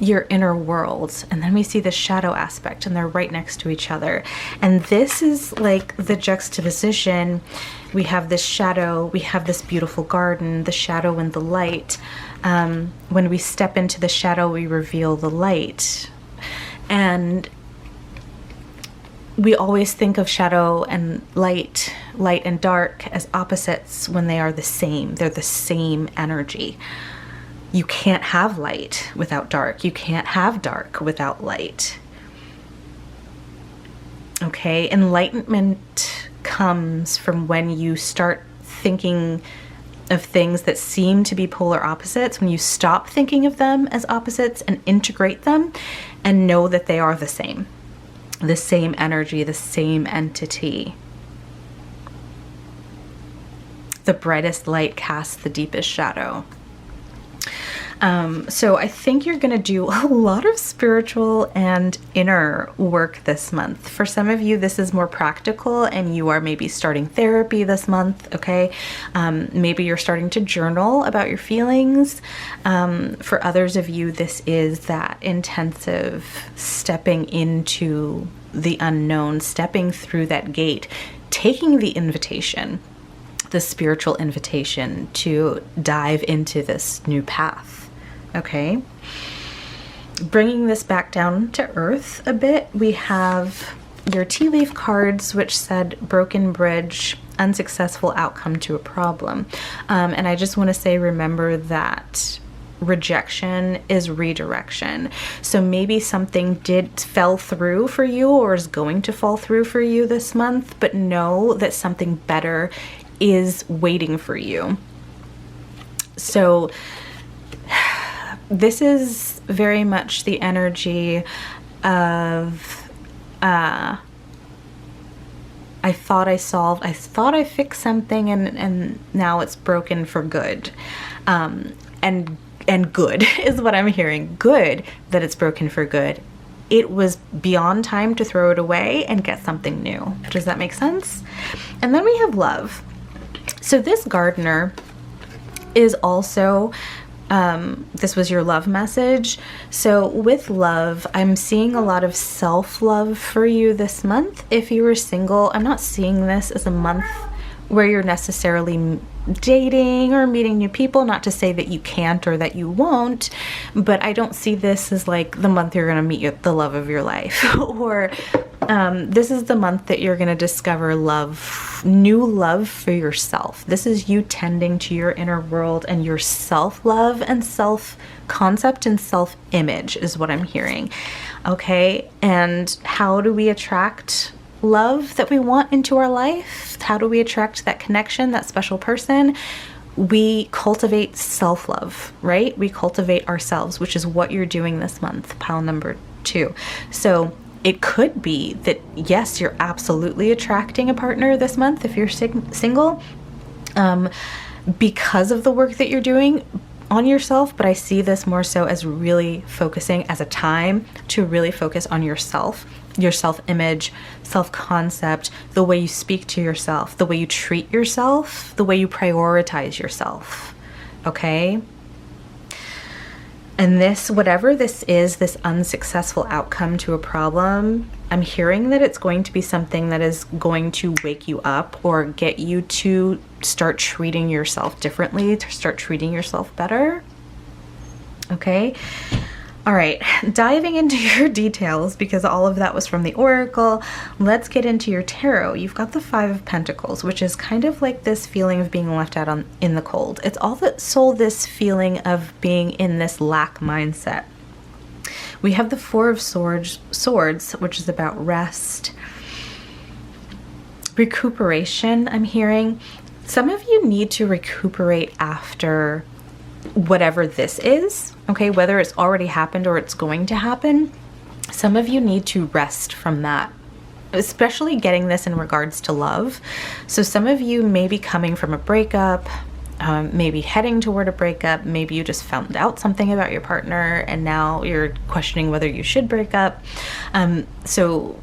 your inner world. And then we see the shadow aspect, and they're right next to each other. And this is like the juxtaposition. We have this shadow, we have this beautiful garden, the shadow and the light. When we step into the shadow, we reveal the light. And we always think of shadow and light and dark as opposites when they are the same. They're the same energy. You can't have light without dark. You can't have dark without light. Okay, enlightenment comes from when you start thinking of things that seem to be polar opposites, when you stop thinking of them as opposites and integrate them and know that they are the same energy, the same entity. The brightest light casts the deepest shadow. So I think you're going to do a lot of spiritual and inner work this month. For some of you, this is more practical, and you are maybe starting therapy this month, okay? Maybe you're starting to journal about your feelings. For others of you, this is that intensive stepping into the unknown, stepping through that gate, taking the invitation, the spiritual invitation to dive into this new path. Okay, bringing this back down to earth a bit, we have your tea leaf cards, which said broken bridge, unsuccessful outcome to a problem. And I just want to say, remember that rejection is redirection. So maybe something fell through for you, or is going to fall through for you this month, but know that something better is waiting for you. So this is very much the energy of I thought I fixed something, and now it's broken for good. And good is what I'm hearing. Good that it's broken for good. It was beyond time to throw it away and get something new. Does that make sense? And then we have love. So this gardener is also this was your love message. So with love, I'm seeing a lot of self-love for you this month. If you were single, I'm not seeing this as a month where you're necessarily dating or meeting new people. Not to say that you can't or that you won't, but I don't see this as like the month you're going to meet the love of your life or this is the month that you're going to discover love, new love for yourself. This is you tending to your inner world and your self-love and self-concept and self-image is what I'm hearing. Okay, and how do we attract love that we want into our life? How do we attract that connection, that special person? We cultivate self-love, right? We cultivate ourselves, which is what you're doing this month, pile number 2. So it could be that, yes, you're absolutely attracting a partner this month if you're single, because of the work that you're doing on yourself. But I see this more so as really focusing as a time to really focus on yourself, your self-image, self-concept, the way you speak to yourself, the way you treat yourself, the way you prioritize yourself. Okay? And this, whatever this is, this unsuccessful outcome to a problem, I'm hearing that it's going to be something that is going to wake you up or get you to start treating yourself differently, to start treating yourself better. Okay? All right, diving into your details, because all of that was from the Oracle, let's get into your tarot. You've got the 5 of Pentacles, which is kind of like this feeling of being left out in the cold. It's also this feeling of being in this lack mindset. We have the 4 of Swords, which is about rest, recuperation, I'm hearing. Some of you need to recuperate after whatever this is, okay, whether it's already happened or it's going to happen. Some of you need to rest from that, especially getting this in regards to love. So some of you may be coming from a breakup, maybe heading toward a breakup, maybe you just found out something about your partner and now you're questioning whether you should break up. So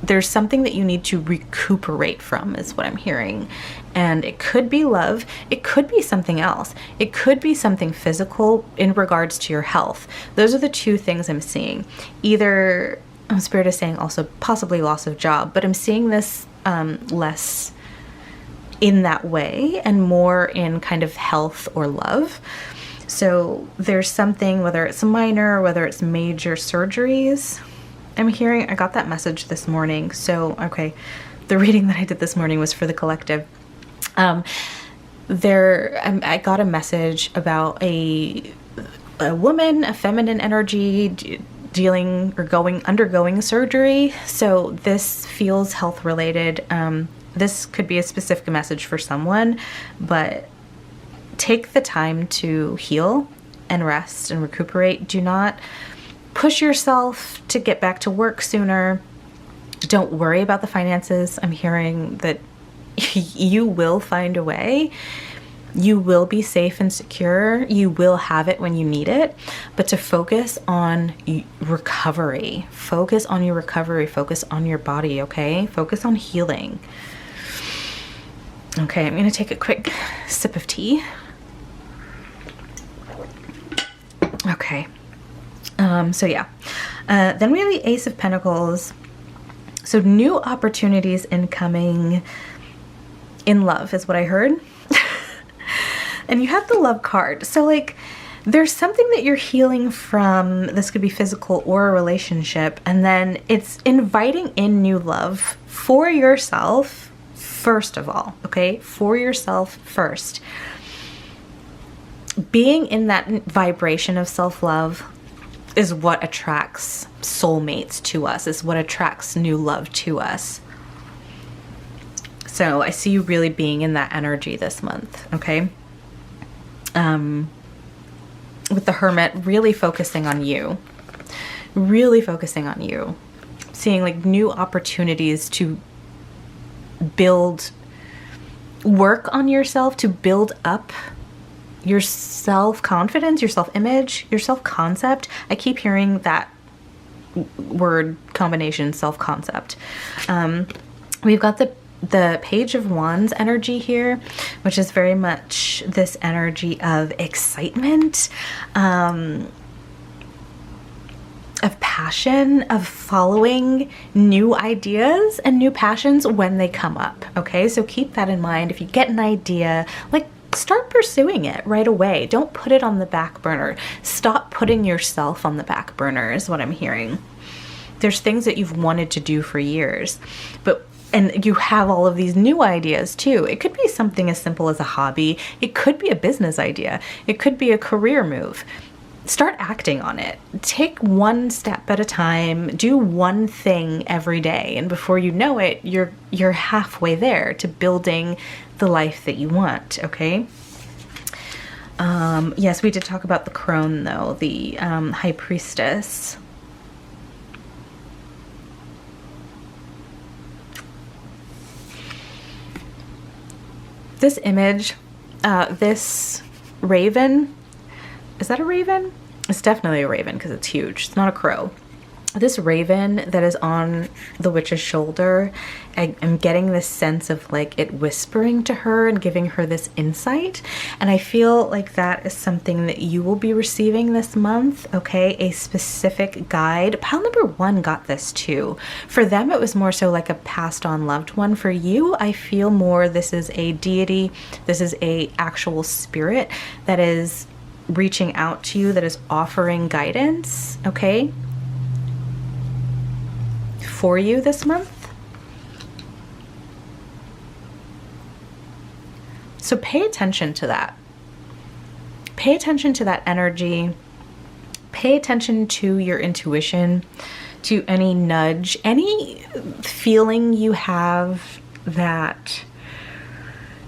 there's something that you need to recuperate from is what I'm hearing. And it could be love. It could be something else. It could be something physical in regards to your health. Those are the 2 things I'm seeing. Either, Spirit is saying also possibly loss of job, but I'm seeing this less in that way and more in kind of health or love. So there's something, whether it's minor or whether it's major surgeries, I'm hearing. I got that message this morning. So, okay, the reading that I did this morning was for the collective. I got a message about a woman, a feminine energy dealing or undergoing surgery. So this feels health related. This could be a specific message for someone, but take the time to heal and rest and recuperate. Do not push yourself to get back to work sooner. Don't worry about the finances. I'm hearing that you will find a way. You will be safe and secure. You will have it when you need it. But to focus on recovery. Focus on your recovery. Focus on your body, okay? Focus on healing. Okay, I'm going to take a quick sip of tea. Okay. So yeah. Then we have the Ace of Pentacles. So new opportunities incoming in love is what I heard. And you have the Love card. So like there's something that you're healing from. This could be physical or a relationship. And then it's inviting in new love for yourself first of all. Okay? For yourself first. Being in that vibration of self-love is what attracts soulmates to us, is what attracts new love to us. So I see you really being in that energy this month, okay? With the Hermit, really focusing on you. Really focusing on you. Seeing like new opportunities to work on yourself, to build up your self-confidence, your self-image, your self-concept. I keep hearing that word combination, self-concept. We've got the Page of Wands energy here, which is very much this energy of excitement, of passion, of following new ideas and new passions when they come up. Okay, so keep that in mind. If you get an idea, like start pursuing it right away. Don't put it on the back burner. Stop putting yourself on the back burner is what I'm hearing. There's things that you've wanted to do for years, and you have all of these new ideas too. It could be something as simple as a hobby. It could be a business idea. It could be a career move. Start acting on it. Take one step at a time. Do one thing every day. And before you know it, you're halfway there to building the life that you want, okay? Yes, we did talk about the crone though, the high priestess. This image, this raven, is that a raven? It's definitely a raven because it's huge. It's not a crow. This raven that is on the witch's shoulder, I'm getting this sense of like it whispering to her and giving her this insight. And I feel like that is something that you will be receiving this month, okay? A specific guide. Pile number 1 got this too. For them, it was more so like a passed on loved one. For you, I feel more this is a deity. This is a actual spirit that is reaching out to you, that is offering guidance, okay? For you this month. So pay attention to that. Pay attention to that energy. Pay attention to your intuition, to any nudge, any feeling you have that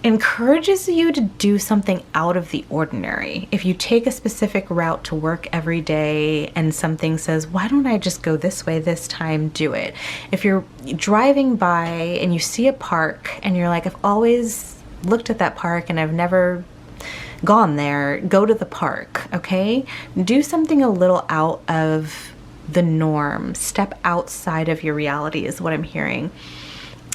encourages you to do something out of the ordinary. If you take a specific route to work every day and something says, why don't I just go this way this time, do it. If you're driving by and you see a park and you're like, I've always looked at that park and I've never gone there, go to the park, okay? Do something a little out of the norm. Step outside of your reality is what I'm hearing.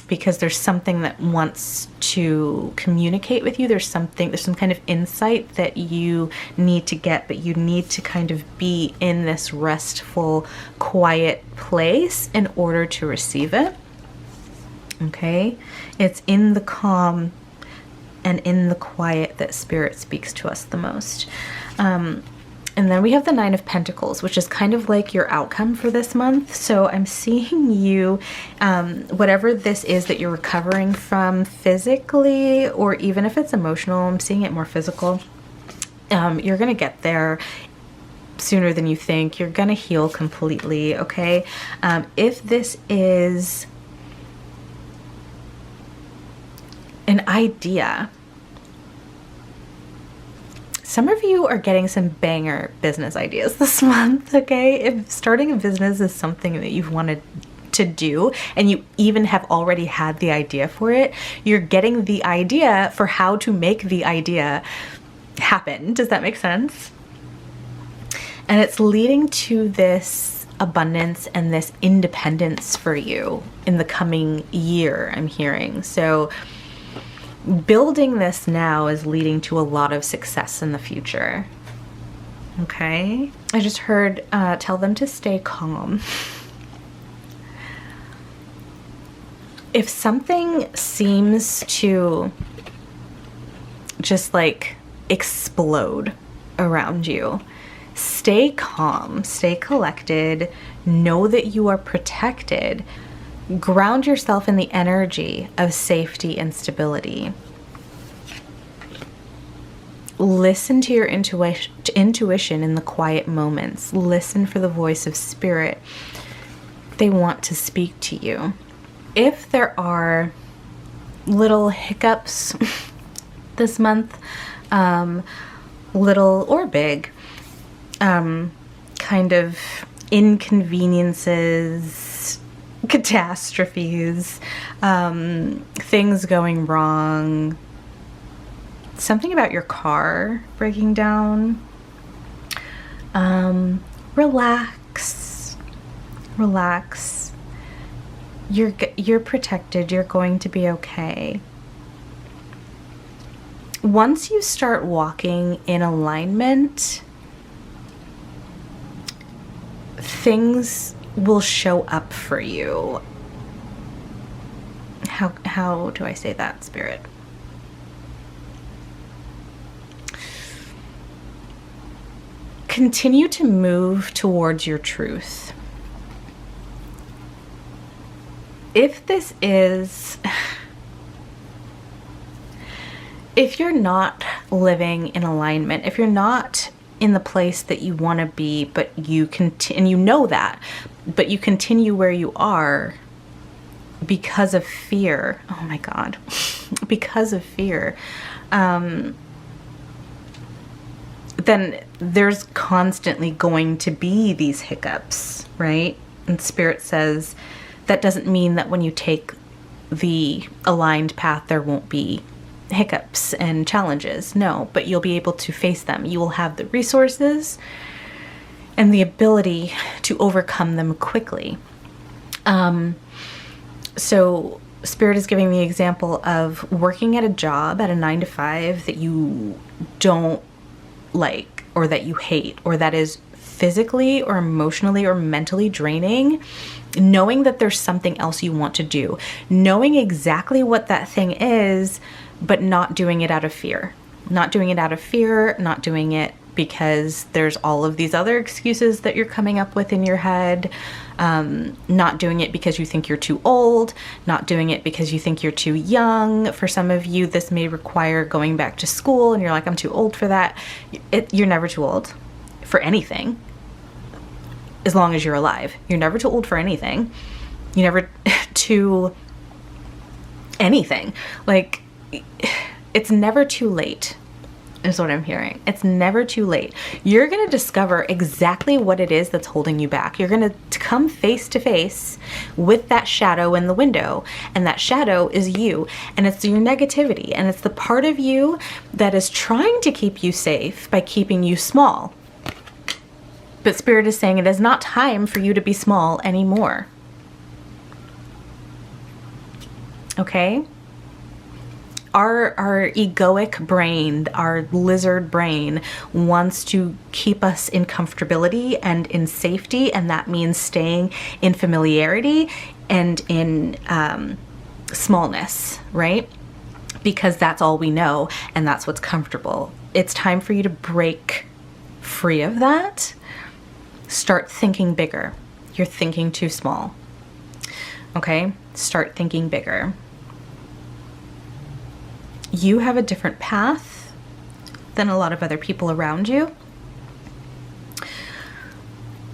Because there's something that wants to communicate with you. There's some kind of insight that you need to get, but you need to kind of be in this restful, quiet place in order to receive it. Okay? It's in the calm and in the quiet that Spirit speaks to us the most. And then we have the 9 of Pentacles, which is kind of like your outcome for this month. So I'm seeing you, whatever this is that you're recovering from physically, or even if it's emotional, I'm seeing it more physical. You're going to get there sooner than you think. You're going to heal completely, okay? If this is an idea, some of you are getting some banger business ideas this month, okay? If starting a business is something that you've wanted to do and you even have already had the idea for it, you're getting the idea for how to make the idea happen. Does that make sense? And it's leading to this abundance and this independence for you in the coming year, I'm hearing. So building this now is leading to a lot of success in the future. Okay? I just heard, tell them to stay calm. If something seems to just like explode around you, stay calm, stay collected, know that you are protected. Ground yourself in the energy of safety and stability. Listen to your intuition in the quiet moments. Listen for the voice of Spirit. They want to speak to you. If there are little hiccups this month, little or big, kind of inconveniences, catastrophes, things going wrong, something about your car breaking down, relax. You're protected. You're going to be okay. Once you start walking in alignment, things will show up for you. How do I say that, Spirit? continue to move towards your truth. If you're not living in alignment, if you're not in the place that you want to be, but you continue, you know that, but you continue where you are because of fear. Oh my God, because of fear. Then there's constantly going to be these hiccups, right? And Spirit says that doesn't mean that when you take the aligned path, there won't be hiccups and challenges. No, but you'll be able to face them. You will have the resources and the ability to overcome them quickly. So Spirit is giving the example of working at a job at a 9 to 5 that you don't like, or that you hate, or that is physically or emotionally or mentally draining. Knowing that there's something else you want to do, knowing exactly what that thing is, but not doing it out of fear. Not doing it out of fear, not doing it because there's all of these other excuses that you're coming up with in your head. Not doing it because you think you're too old, not doing it because you think you're too young. For some of you, this may require going back to school and you're like, I'm too old for that. You're never too old for anything, as long as you're alive. You're never too old for anything. You're never too anything. Like, it's never too late, is what I'm hearing. It's never too late. You're going to discover exactly what it is that's holding you back. You're going to come face to face with that shadow in the window. And that shadow is you. And it's your negativity. And it's the part of you that is trying to keep you safe by keeping you small. But Spirit is saying it is not time for you to be small anymore. Okay? Our egoic brain, our lizard brain, wants to keep us in comfortability and in safety, and that means staying in familiarity and in smallness, right? Because that's all we know, and that's what's comfortable. It's time for you to break free of that. Start thinking bigger. You're thinking too small. Okay? Start thinking bigger. You have a different path than a lot of other people around you.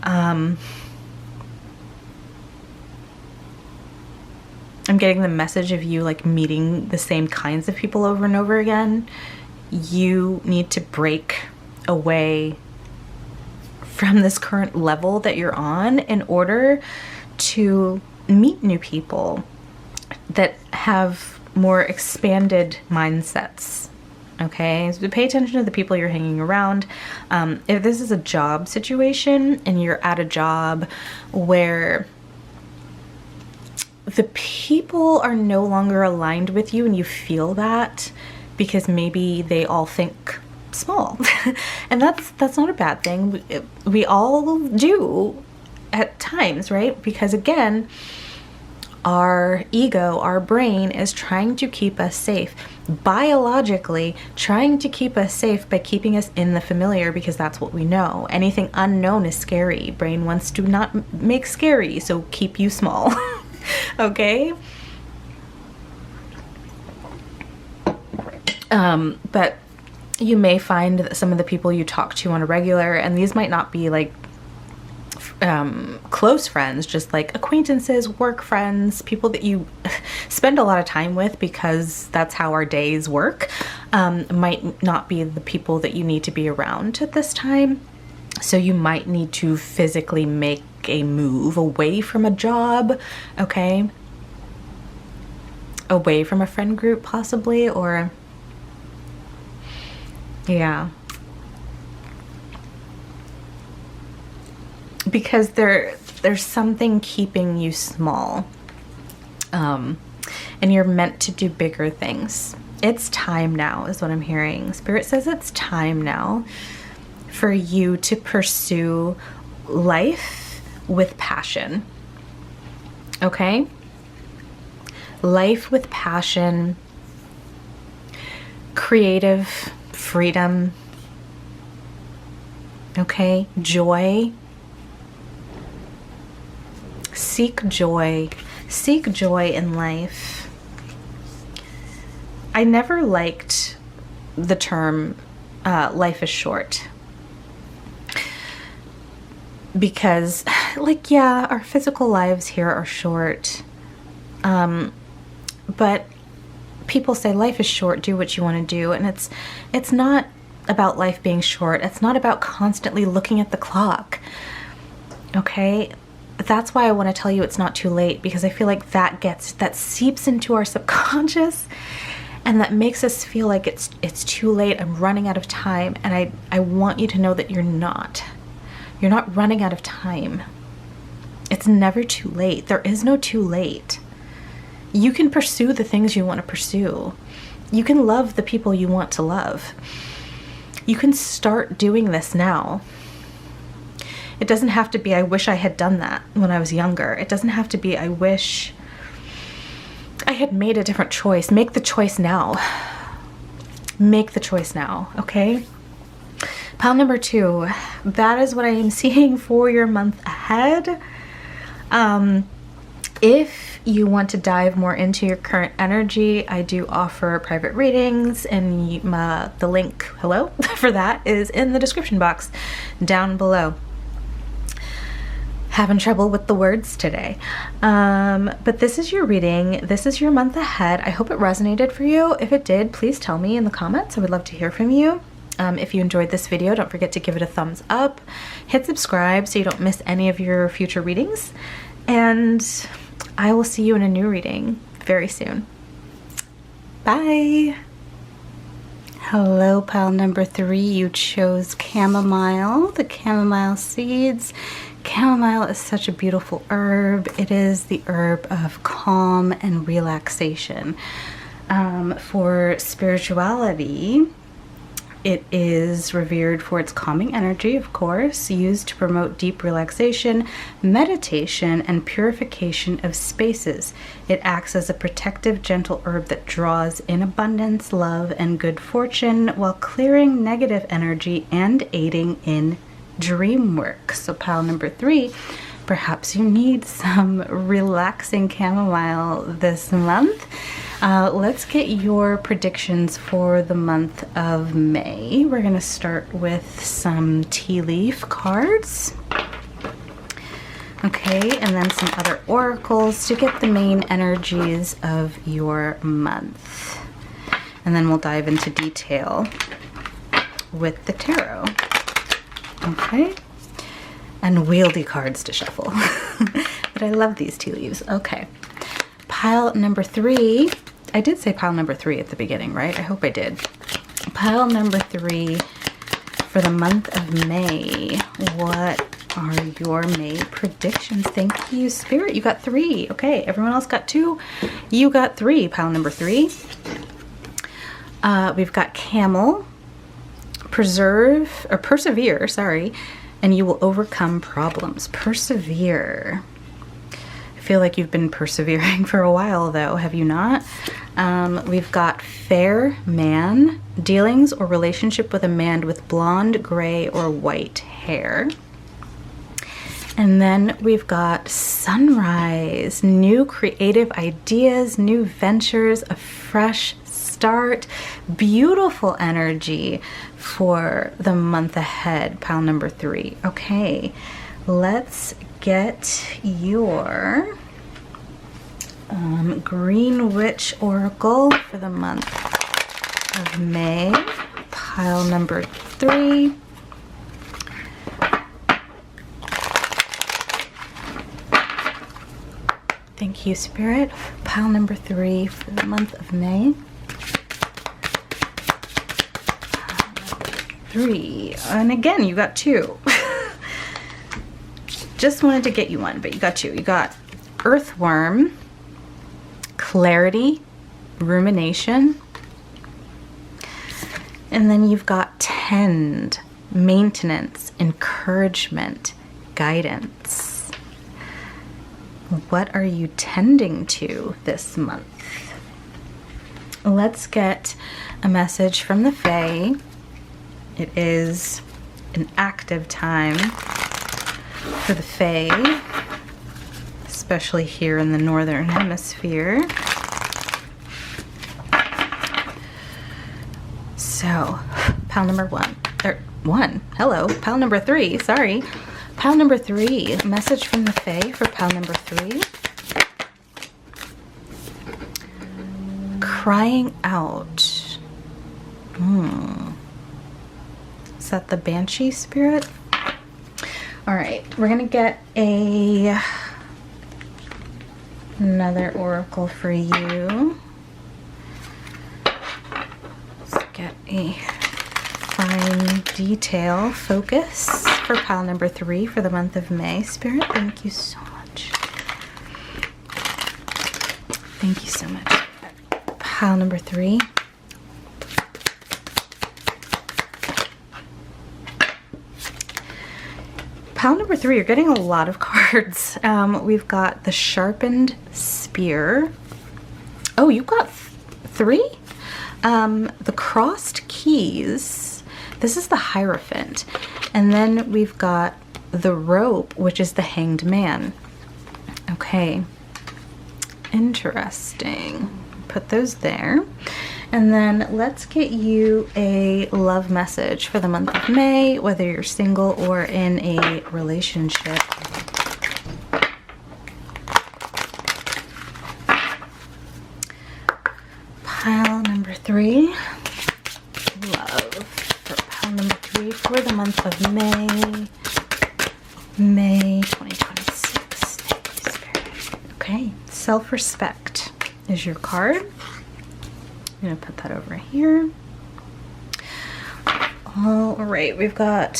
I'm getting the message of you like meeting the same kinds of people over and over again. You need to break away from this current level that you're on in order to meet new people that have more expanded mindsets. Okay, so pay attention to the people you're hanging around. If this is a job situation and you're at a job where the people are no longer aligned with you and you feel that because maybe they all think small, and that's not a bad thing. We all do at times, right? Because again, our ego, our brain is trying to keep us safe, biologically trying to keep us safe by keeping us in the familiar, because that's what we know. Anything unknown is scary. Brain wants to not make scary, so keep you small. Okay? But you may find that some of the people you talk to on a regular, and these might not be like close friends, just like acquaintances, work friends, people that you spend a lot of time with because that's how our days work, might not be the people that you need to be around at this time. So you might need to physically make a move away from a job, okay? Away from a friend group possibly, or yeah. Because there's something keeping you small. And you're meant to do bigger things. It's time now, is what I'm hearing. Spirit says it's time now for you to pursue life with passion. Okay? Life with passion, creative freedom, Okay? Joy. Seek joy. Seek joy in life. I never liked the term life is short. Because, like, yeah, our physical lives here are short. But people say life is short, do what you want to do. And it's not about life being short. It's not about constantly looking at the clock. Okay? That's why I want to tell you it's not too late, because I feel like that seeps into our subconscious, and that makes us feel like it's too late. I'm running out of time. And I want you to know that you're not. You're not running out of time. It's never too late. There is no too late. You can pursue the things you want to pursue. You can love the people you want to love. You can start doing this now. It doesn't have to be, I wish I had done that when I was younger. It doesn't have to be, I wish I had made a different choice. Make the choice now. Make the choice now, okay? Pile number 2, that is what I am seeing for your month ahead. If you want to dive more into your current energy, I do offer private readings, and the link, for that is in the description box down below. Having trouble with the words today. But this is your reading. This is your month ahead. I hope it resonated for you. If it did, please tell me in the comments. I would love to hear from you. If you enjoyed this video, don't forget to give it a thumbs up. Hit subscribe so you don't miss any of your future readings. And I will see you in a new reading very soon. Bye. Hello, pile number 3. You chose chamomile, the chamomile seeds. Chamomile is such a beautiful herb. It is the herb of calm and relaxation. For spirituality, it is revered for its calming energy, of course, used to promote deep relaxation, meditation, and purification of spaces. It acts as a protective, gentle herb that draws in abundance, love, and good fortune while clearing negative energy and aiding in dream work. So pile number 3, perhaps you need some relaxing chamomile this month. Let's get your predictions for the month of May. We're going to start with some tea leaf cards. Okay, and then some other oracles to get the main energies of your month. And then we'll dive into detail with the tarot. Okay, and wieldy cards to shuffle. But I love these tea leaves. Okay, pile number 3. I did say pile number 3 at the beginning, right? I hope I did. Pile number 3 for the month of May. What are your May predictions? Thank you, Spirit. You got 3. Okay, everyone else got 2. You got 3. Pile number 3. We've got camel. Persevere, and you will overcome problems. Persevere. I feel like you've been persevering for a while, though, have you not? We've got fair man, dealings or relationship with a man with blonde, gray, or white hair. And then we've got sunrise, new creative ideas, new ventures, a fresh start, beautiful energy for the month ahead, pile number 3. Okay, let's get your Green Witch Oracle for the month of May, pile number 3. Thank you, Spirit. Pile number 3 for the month of May. 3. And again, you got 2. Just wanted to get you one, but you got 2. You got earthworm, clarity, rumination, and then you've got tend, maintenance, encouragement, guidance. What are you tending to this month? Let's get a message from the Fae. It is an active time for the Fae, especially here in the Northern Hemisphere. So, pile number pile number 3, sorry. Pile number 3, message from the Fae for pile number 3. Crying out. Is that the Banshee spirit? All right, we're gonna get another oracle for you. Let's get a fine detail focus for pile number 3 for the month of May. Spirit, thank you so much. Thank you so much. Pile number 3. Pile number 3, you're getting a lot of cards. We've got the sharpened spear. Oh, you got 3? The crossed keys. This is the Hierophant. And then we've got the rope, which is the Hanged Man. Okay. Interesting. Put those there. And then let's get you a love message for the month of May, whether you're single or in a relationship. Pile number 3. Love for pile number 3 for the month of May. May 2026. Thank you, Spirit. Okay. Self-respect is your card. I'm going to put that over here. All right, we've got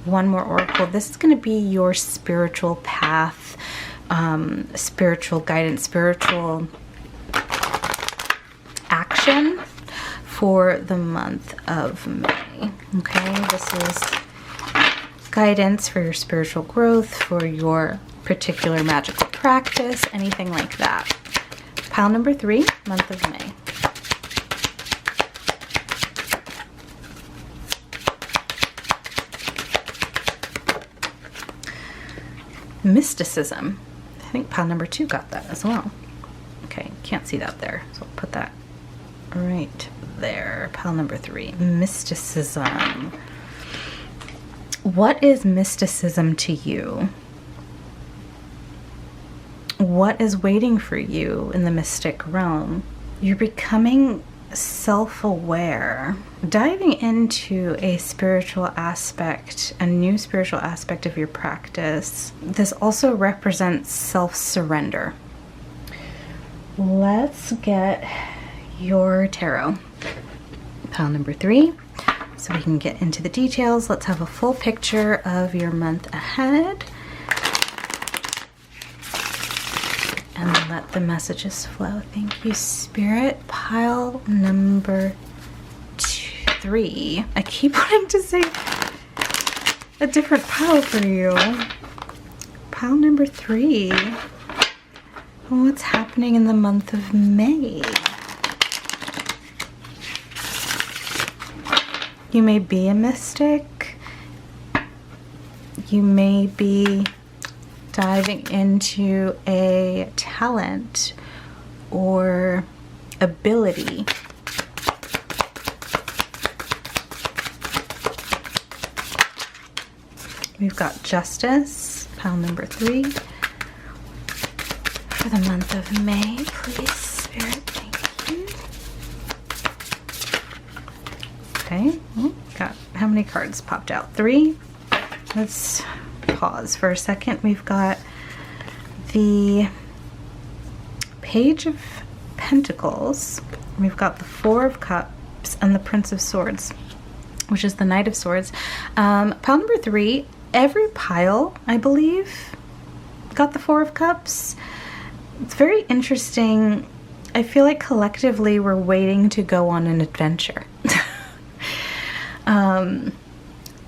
one more oracle. This is going to be your spiritual path, spiritual guidance, spiritual action for the month of May. Okay, this is guidance for your spiritual growth, for your particular magical practice, anything like that. Pile number 3, month of May. Mysticism. I think pile number 2 got that as well. Okay, can't see that there, so I'll put that right there. Pile number 3, mysticism. What is mysticism to you? What is waiting for you in the mystic realm? You're becoming self-aware, diving into a spiritual aspect, a new spiritual aspect of your practice. This also represents self-surrender. Let's get your tarot. Pile number 3, so we can get into the details. Let's have a full picture of your month ahead. And let the messages flow. Thank you, Spirit. Pile number 3. I keep wanting to say a different pile for you. Pile number 3. What's happening in the month of May? You may be a mystic. You may be diving into a talent or ability. We've got justice, pile number 3. For the month of May, please, Spirit, thank you. Okay, got how many cards popped out? 3. Let's pause for a second. We've got the Page of Pentacles. We've got the 4 of Cups and the Prince of Swords, which is the Knight of Swords. Pile number 3, every pile, I believe, got the 4 of Cups. It's very interesting. I feel like collectively we're waiting to go on an adventure.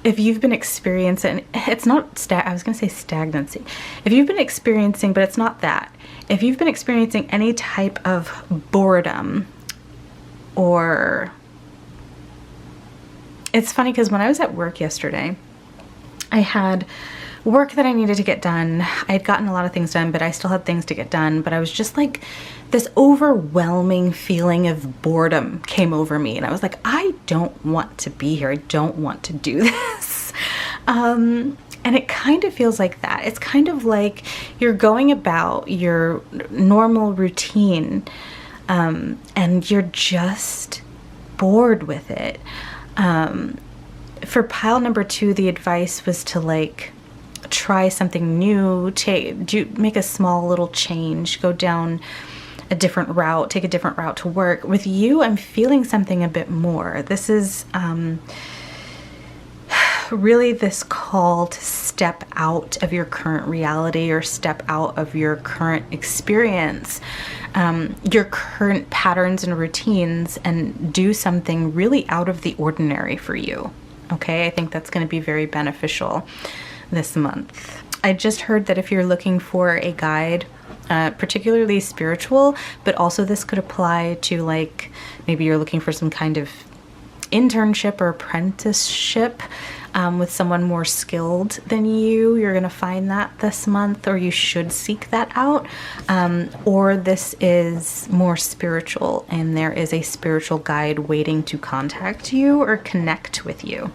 If you've been experiencing, it's not, I was going to say stagnancy. If you've been experiencing, but it's not that. If you've been experiencing any type of boredom or It's funny because when I was at work yesterday, I had work that I needed to get done. I had gotten a lot of things done, but I still had things to get done. But I was just like, this overwhelming feeling of boredom came over me. And I was like, I don't want to be here. I don't want to do this. And it kind of feels like that. It's kind of like you're going about your normal routine, and you're just bored with it. For pile number 2, the advice was to like try something new, make a small little change, go down a different route, take a different route to work. With you, I'm feeling something a bit more. This is really this call to step out of your current reality or step out of your current experience, your current patterns and routines, and do something really out of the ordinary for you. Okay, I think that's going to be very beneficial this month. I just heard that if you're looking for a guide, particularly spiritual, but also this could apply to like maybe you're looking for some kind of internship or apprenticeship with someone more skilled than you're going to find that this month, or you should seek that out. Or this is more spiritual and there is a spiritual guide waiting to contact you or connect with you,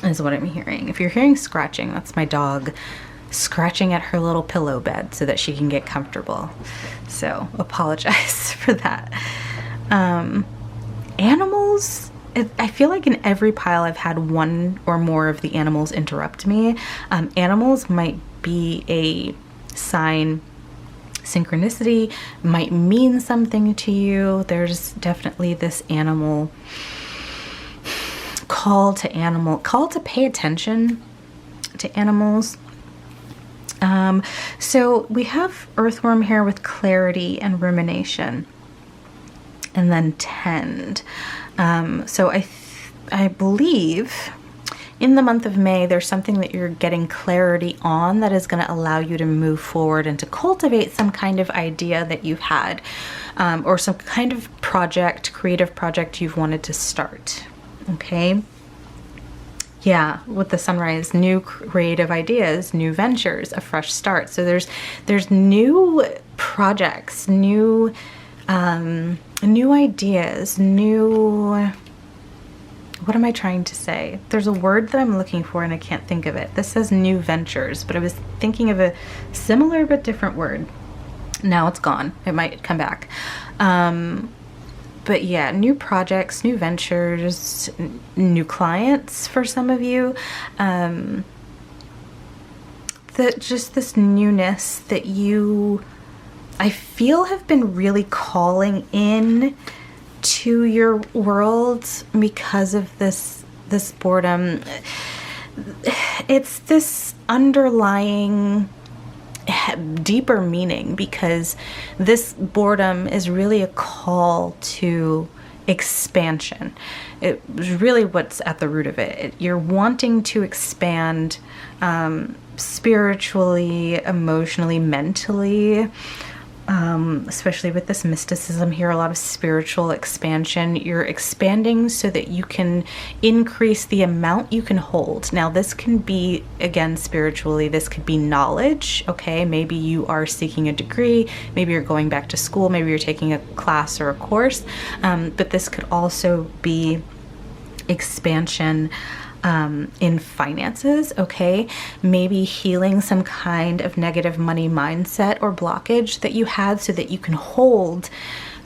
is what I'm hearing. If you're hearing scratching, that's my dog scratching at her little pillow bed so that she can get comfortable. So apologize for that. Animals, I feel like in every pile I've had one or more of the animals interrupt me. Animals might be a sign, synchronicity, might mean something to you. There's definitely this animal call to pay attention to animals. So we have earthworm here with clarity and rumination, and then tend. So I believe in the month of May, there's something that you're getting clarity on that is going to allow you to move forward and to cultivate some kind of idea that you've had, or some kind of project, creative project you've wanted to start. Okay. Yeah, with the sunrise, new creative ideas, new ventures, a fresh start. So there's new projects, new ideas, what am I trying to say? There's a word that I'm looking for and I can't think of it. This says new ventures, but I was thinking of a similar but different word. Now it's gone. It might come back. But yeah, new projects, new ventures, new clients for some of you. Just this newness that you, I feel, have been really calling in to your world because of this boredom. It's this underlying deeper meaning, because this boredom is really a call to expansion. It was really what's at the root of it. You're wanting to expand spiritually, emotionally, mentally, especially with this mysticism here, a lot of spiritual expansion. You're expanding so that you can increase the amount you can hold. Now, this can be, again, spiritually, this could be knowledge, okay? Maybe you are seeking a degree, maybe you're going back to school, maybe you're taking a class or a course, but this could also be expansion in finances, okay? Maybe healing some kind of negative money mindset or blockage that you had so that you can hold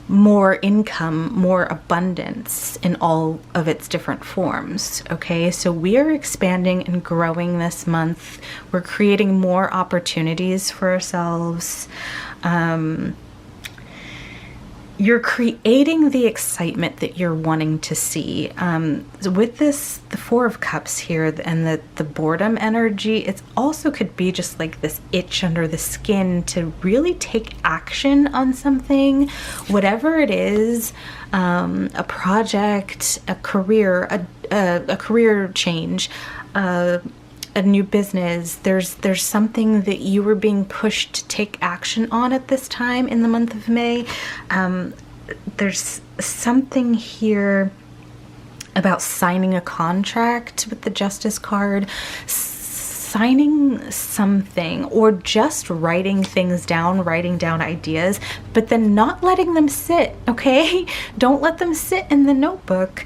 more income, more abundance in all of its different forms, okay? So we are expanding and growing this month. We're creating more opportunities for ourselves. You're creating the excitement that you're wanting to see. With this, the Four of Cups here and the boredom energy, it also could be just like this itch under the skin to really take action on something, whatever it is, a project, a career, a career change, a new business. There's something that you were being pushed to take action on at this time in the month of May. There's something here about signing a contract with the Justice card, signing something, or just writing things down, writing down ideas, but then not letting them sit, okay? Don't let them sit in the notebook.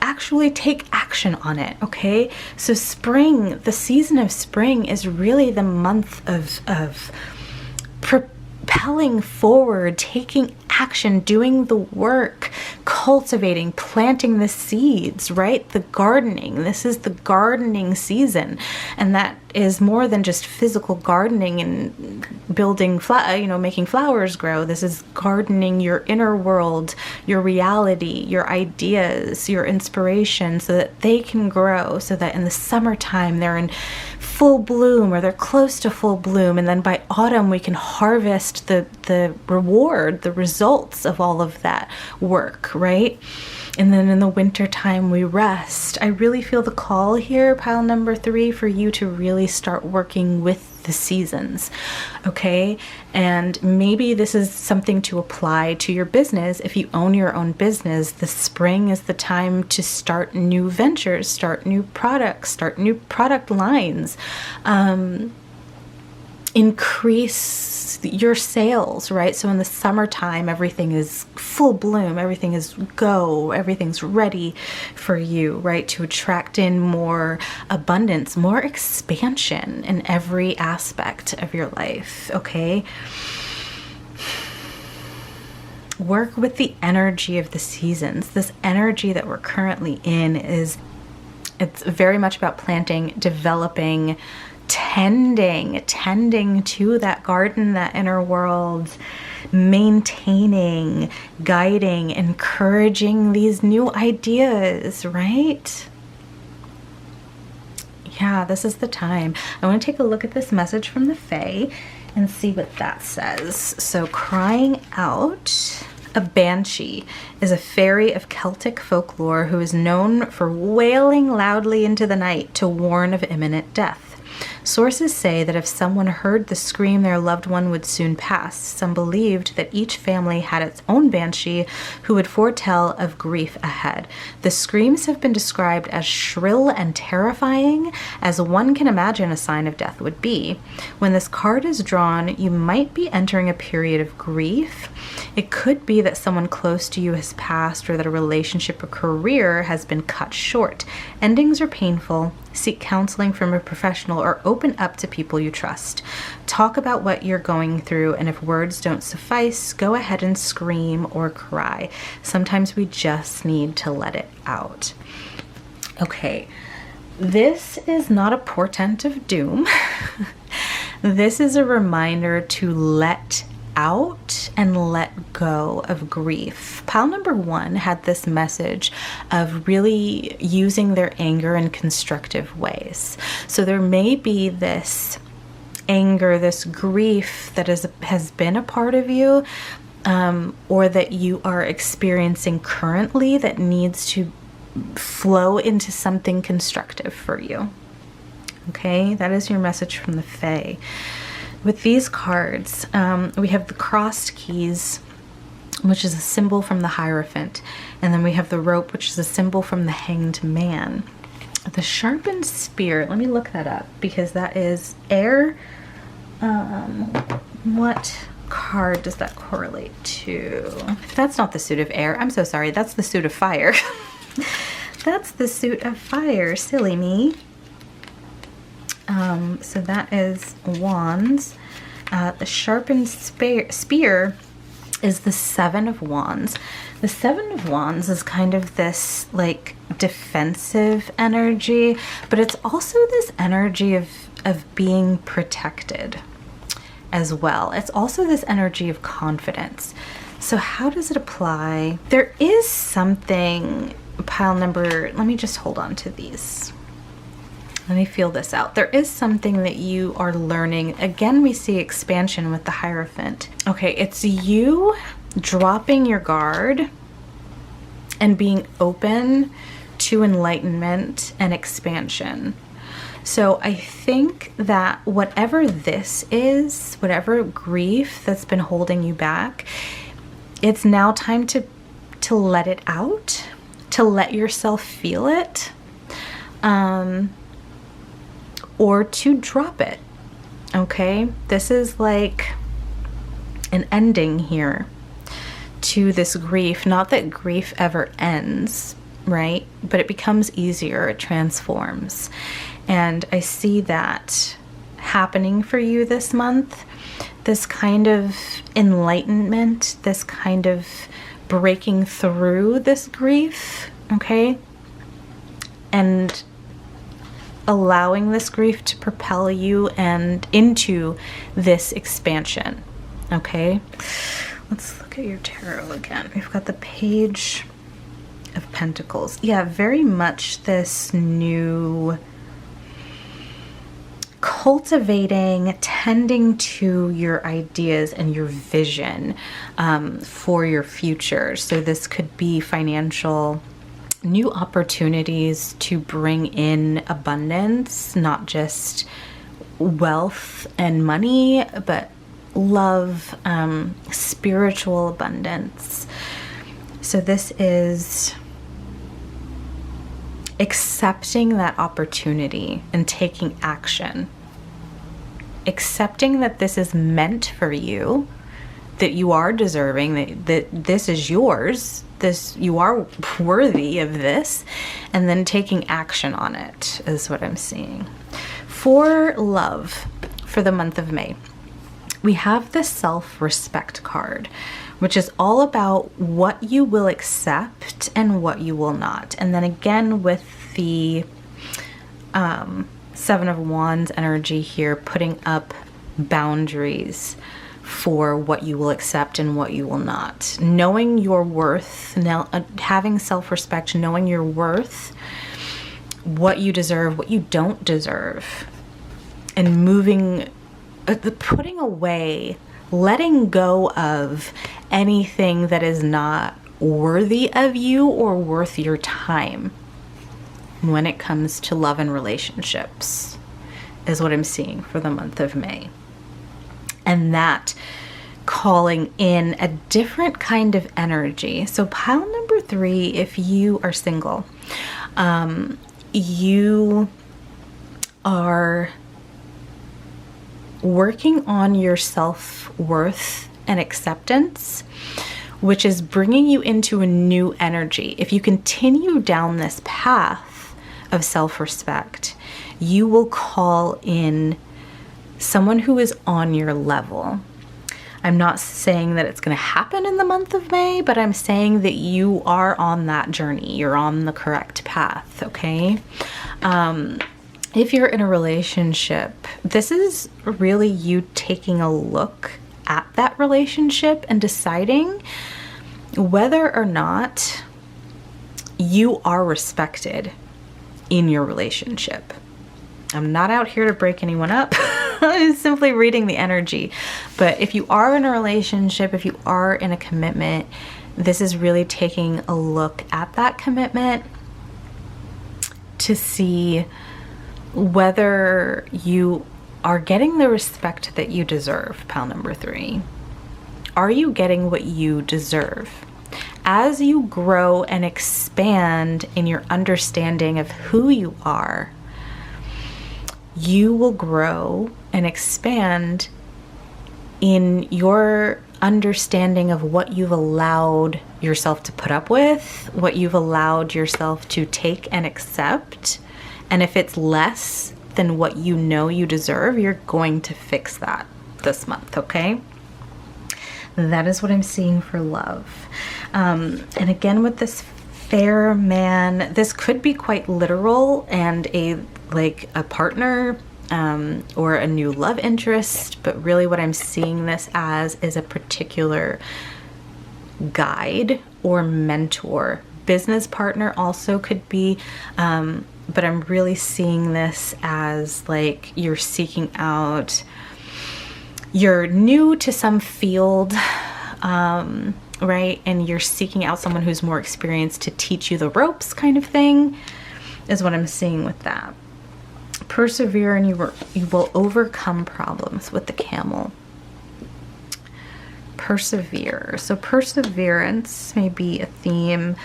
Actually take action on it, okay? So spring, the season of spring is really the month of propelling forward, taking action, doing the work, cultivating, planting the seeds, right? The gardening. This is the gardening season. And that is more than just physical gardening and building, making flowers grow. This is gardening your inner world, your reality, your ideas, your inspiration, so that they can grow, so that in the summertime they're in full bloom, or they're close to full bloom, and then by autumn we can harvest the reward, the results of all of that work, right? And then in the winter time we rest. I really feel the call here, pile number 3, for you to really start working with the seasons, okay? And maybe this is something to apply to your business. If you own your own business, the spring is the time to start new ventures, start new products, start new product lines, increase your sales, right? So in the summertime, everything is full bloom, everything is go, everything's ready for you, right? To attract in more abundance, more expansion in every aspect of your life, okay? Work with the energy of the seasons. This energy that we're currently in it's very much about planting, developing, tending to that garden, that inner world, maintaining, guiding, encouraging these new ideas, right? Yeah, this is the time. I want to take a look at this message from the Fae and see what that says. So, crying out. A banshee is a fairy of Celtic folklore who is known for wailing loudly into the night to warn of imminent death. Sources say that if someone heard the scream, their loved one would soon pass. Some believed that each family had its own banshee who would foretell of grief ahead. The screams have been described as shrill and terrifying, as one can imagine a sign of death would be. When this card is drawn, you might be entering a period of grief. It could be that someone close to you has passed, or that a relationship or career has been cut short. Endings are painful. Seek counseling from a professional, or open up to people you trust. Talk about what you're going through, and if words don't suffice, go ahead and scream or cry. Sometimes we just need to let it out. Okay, this is not a portent of doom. This is a reminder to let out and let go of grief. Pile number 1 had this message of really using their anger in constructive ways. So there may be this anger, this grief that has been a part of you, or that you are experiencing currently, that needs to flow into something constructive for you. Okay, that is your message from the Fae. With these cards, we have the crossed keys, which is a symbol from the Hierophant. And then we have the rope, which is a symbol from the Hanged Man. The sharpened spear, let me look that up, because that is air. What card does that correlate to? That's not the suit of air. I'm so sorry. That's the suit of fire. That's the suit of fire. Silly me. So that is wands. The sharpened spear is the 7 of wands. The 7 of wands is kind of this like defensive energy, but it's also this energy of being protected as well. It's also this energy of confidence. So how does it apply? There is something, pile number, let me just hold on to these. Let me feel this out. There is something that you are learning. Again, we see expansion with the Hierophant. Okay, it's you dropping your guard and being open to enlightenment and expansion. So I think that whatever this is, whatever grief that's been holding you back, it's now time to let it out. to let yourself feel it, or to drop it. Okay? This is like an ending here to this grief. Not that grief ever ends, right? But it becomes easier, it transforms. And I see that happening for you this month. This kind of enlightenment, this kind of breaking through this grief, okay? And allowing this grief to propel you and into this expansion, okay? Let's look at your tarot again. We've got the Page of Pentacles. Yeah, very much this new cultivating, tending to your ideas and your vision for your future. So this could be financial, new opportunities to bring in abundance, not just wealth and money, but love, spiritual abundance. So this is accepting that opportunity and taking action. Accepting that this is meant for you, that you are deserving, that this is yours, you are worthy of this, and then taking action on it is what I'm seeing. For love, for the month of May, we have the self-respect card, which is all about what you will accept and what you will not. And then again with the Seven of Wands energy here, putting up boundaries for what you will accept and what you will not. Knowing your worth, now having self-respect, knowing your worth, what you deserve, what you don't deserve, and moving, putting away, letting go of anything that is not worthy of you or worth your time when it comes to love and relationships is what I'm seeing for the month of May. And that calling in a different kind of energy. So pile number 3, if you are single, you are working on your self-worth and acceptance, which is bringing you into a new energy. If you continue down this path of self-respect, you will call in someone who is on your level. I'm not saying that it's going to happen in the month of May, but I'm saying that you are on that journey. You're on the correct path, okay? If you're in a relationship, this is really you taking a look at that relationship and deciding whether or not you are respected in your relationship. I'm not out here to break anyone up. I'm simply reading the energy. But if you are in a relationship, if you are in a commitment, this is really taking a look at that commitment to see whether you are getting the respect that you deserve, pile number 3. Are you getting what you deserve? As you grow and expand in your understanding of who you are, you will grow and expand in your understanding of what you've allowed yourself to put up with, what you've allowed yourself to take and accept. And if it's less than what you know you deserve, you're going to fix that this month, okay? That is what I'm seeing for love. And again, with this fair man, this could be quite literal and a partner or a new love interest, but really what I'm seeing this as is a particular guide or mentor. Business partner also could be, but I'm really seeing this as like you're seeking out, you're new to some field, right? And you're seeking out someone who's more experienced to teach you the ropes, kind of thing, is what I'm seeing with that. Persevere and you will overcome problems with the Camel. Persevere. So perseverance may be a theme.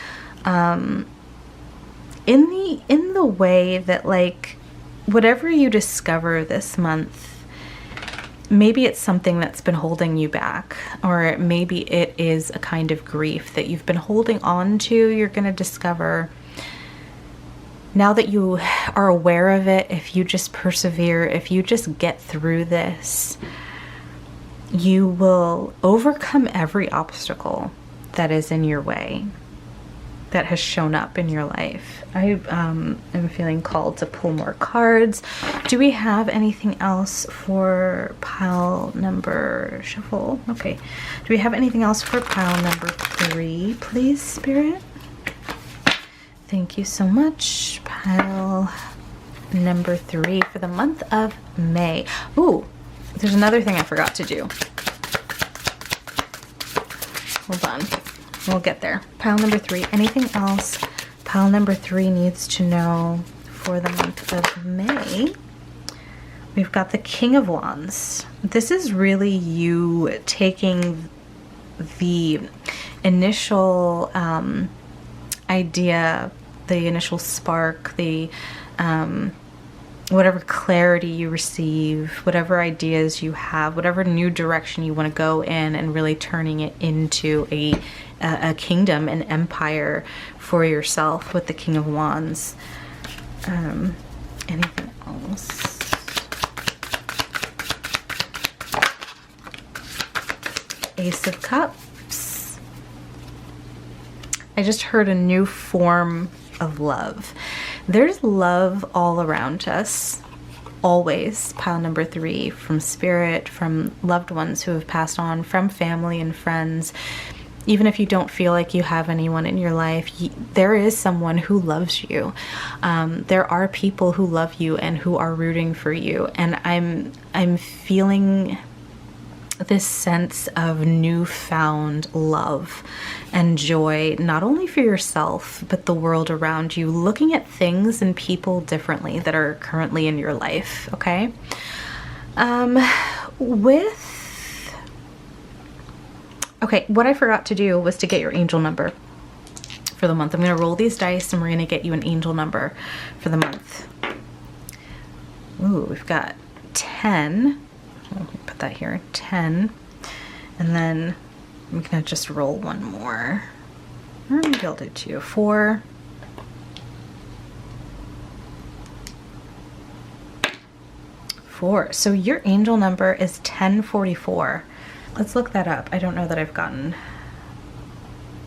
in the way that, like, whatever you discover this month, maybe it's something that's been holding you back, or maybe it is a kind of grief that you've been holding on to. You're going to discover, now that you are aware of it, if you just persevere, if you just get through this, you will overcome every obstacle that is in your way, that has shown up in your life. I am feeling called to pull more cards. Do we have anything else for pile number shuffle? Okay. Do we have anything else for pile number 3, please, Spirit? Thank you so much. Pile number 3 for the month of May. Ooh, there's another thing I forgot to do. Hold on. We'll get there. Pile number 3. Anything else pile number 3 needs to know for the month of May? We've got the King of Wands. This is really you taking the initial idea, the initial spark, the whatever clarity you receive, whatever ideas you have, whatever new direction you want to go in, and really turning it into a kingdom, an empire for yourself with the King of Wands. Anything else? Ace of Cups. I just heard a new form of love. There's love all around us, always. Pile number 3, from spirit, from loved ones who have passed on, from family and friends. Even if you don't feel like you have anyone in your life, there is someone who loves you. There are people who love you and who are rooting for you. And I'm feeling this sense of newfound love and joy, not only for yourself, but the world around you, looking at things and people differently that are currently in your life, okay? Okay, what I forgot to do was to get your angel number for the month. I'm going to roll these dice and we're going to get you an angel number for the month. Ooh, we've got 10. Let me put that here, 10. And then I'm going to just roll one more. Or maybe I'll do 2. 4. 4. So your angel number is 1044. Let's look that up. I don't know that I've gotten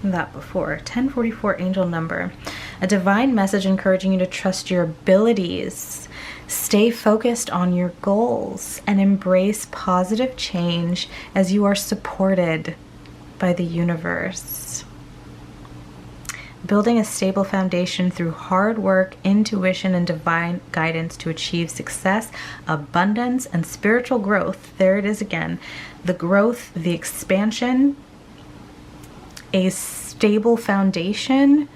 that before. 1044 angel number. A divine message encouraging you to trust your abilities, stay focused on your goals, and embrace positive change as you are supported by the universe. Building a stable foundation through hard work, intuition, and divine guidance to achieve success, abundance, and spiritual growth. There it is again. The growth, the expansion, a stable foundation,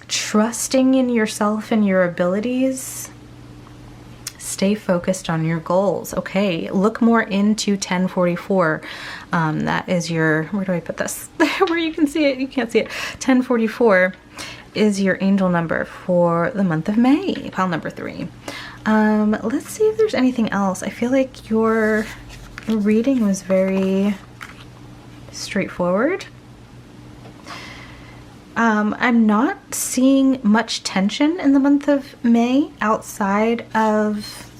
trusting in yourself and your abilities. Stay focused on your goals. Okay, look more into 1044. That is your, where do I put this? Where you can see it, you can't see it. 1044 is your angel number for the month of May, pile number 3. Let's see if there's anything else. I feel like your reading was very straightforward. I'm not seeing much tension in the month of May outside of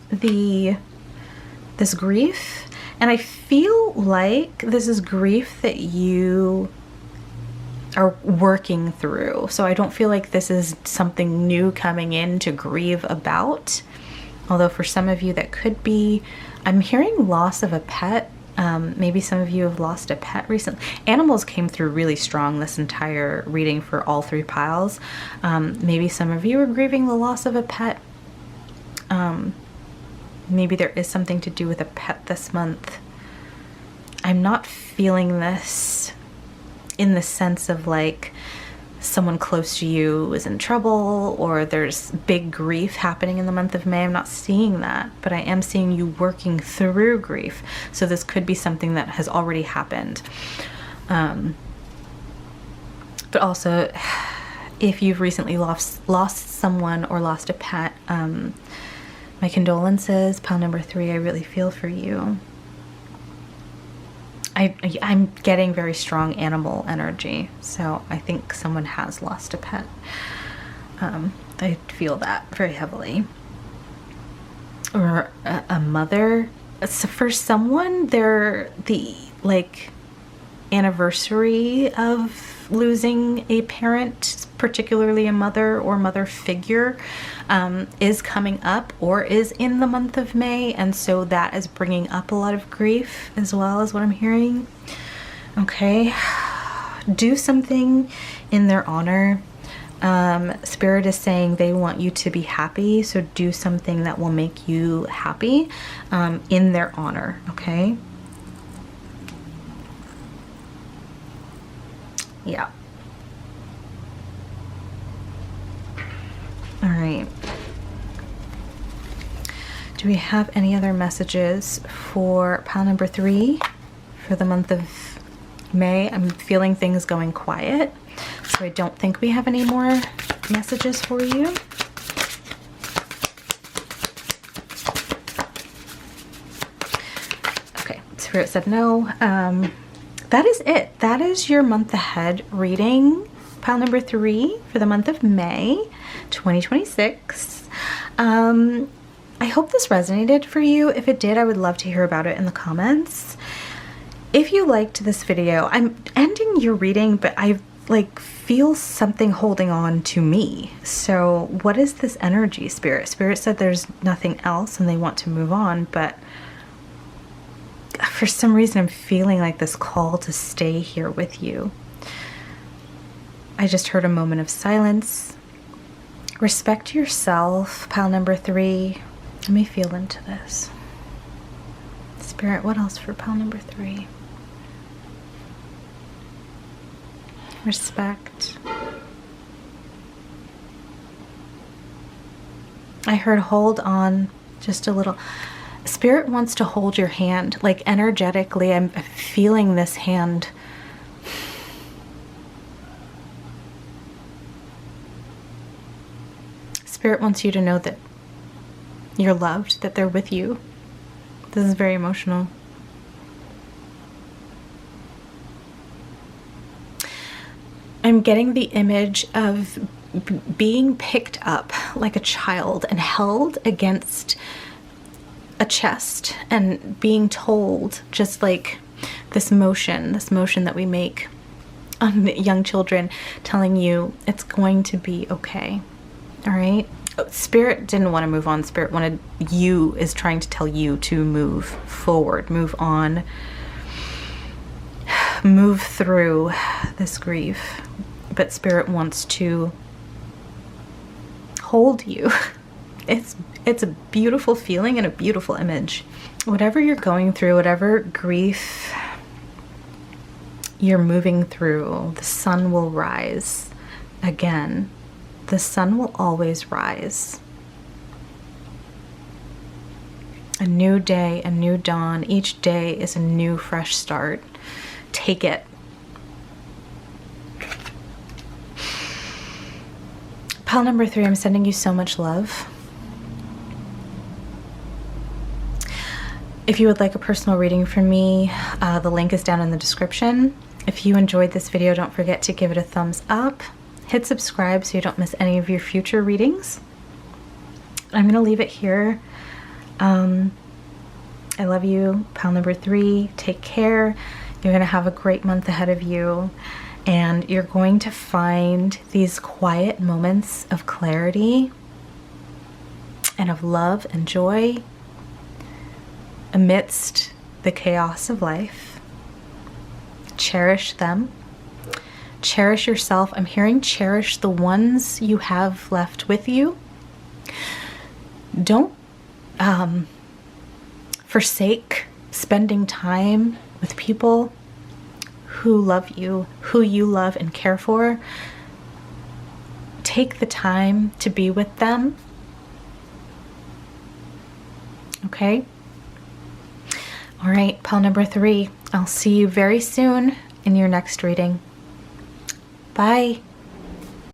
this grief. And I feel like this is grief that you are working through. So I don't feel like this is something new coming in to grieve about. Although for some of you that could be. I'm hearing loss of a pet. Maybe some of you have lost a pet recently. Animals came through really strong this entire reading for all 3 piles. Maybe some of you are grieving the loss of a pet. Maybe there is something to do with a pet this month. I'm not feeling this in the sense of like someone close to you is in trouble or there's big grief happening in the month of May. I'm not seeing that, but I am seeing you working through grief. So this could be something that has already happened. But also, if you've recently lost someone or lost a pet, my condolences. Pile number 3, I really feel for you. I'm getting very strong animal energy, so I think someone has lost a pet. I feel that very heavily. Or a mother. So for someone, they're the anniversary of losing a parent, particularly a mother or mother figure, is coming up or is in the month of May, and so that is bringing up a lot of grief as well, as what I'm hearing. Okay, do something in their honor. Spirit is saying they want you to be happy, so do something that will make you happy in their honor. Okay. Yeah. All right. Do we have any other messages for pile number 3 for the month of May? I'm feeling things going quiet, so I don't think we have any more messages for you. Okay, Spirit said no. That is it. That is your month ahead reading, pile number 3 for the month of May 2026. I hope this resonated for you. If it did, I would love to hear about it in the comments. If you liked this video, I'm ending your reading, but I feel something holding on to me. So what is this energy, Spirit? Spirit said there's nothing else and they want to move on, but for some reason I'm feeling like this call to stay here with you. I just heard a moment of silence. Respect yourself, pile number 3. Let me feel into this. Spirit, what else for pile number 3? Respect. I heard hold on just a little. Spirit wants to hold your hand, like energetically. I'm feeling this hand. Spirit wants you to know that you're loved, that they're with you. This is very emotional. I'm getting the image of being picked up like a child and held against a chest and being told, just like this motion that we make on young children, telling you it's going to be okay. All right. Spirit didn't want to move on. Spirit wanted you, is trying to tell you to move forward, move on, move through this grief. But Spirit wants to hold you. It's a beautiful feeling and a beautiful image. Whatever you're going through, whatever grief you're moving through, the sun will rise again. The sun will always rise. A new day, a new dawn. Each day is a new, fresh start. Take it. Pile number 3, I'm sending you so much love. If you would like a personal reading from me, the link is down in the description. If you enjoyed this video, don't forget to give it a thumbs up. Hit subscribe so you don't miss any of your future readings. I'm going to leave it here. I love you, pile number 3. Take care. You're going to have a great month ahead of you. And you're going to find these quiet moments of clarity and of love and joy amidst the chaos of life. Cherish them. Cherish yourself. I'm hearing cherish the ones you have left with you. Don't forsake spending time with people who love you, who you love and care for. Take the time to be with them. Okay? All right, pile number 3. I'll see you very soon in your next reading. Bye.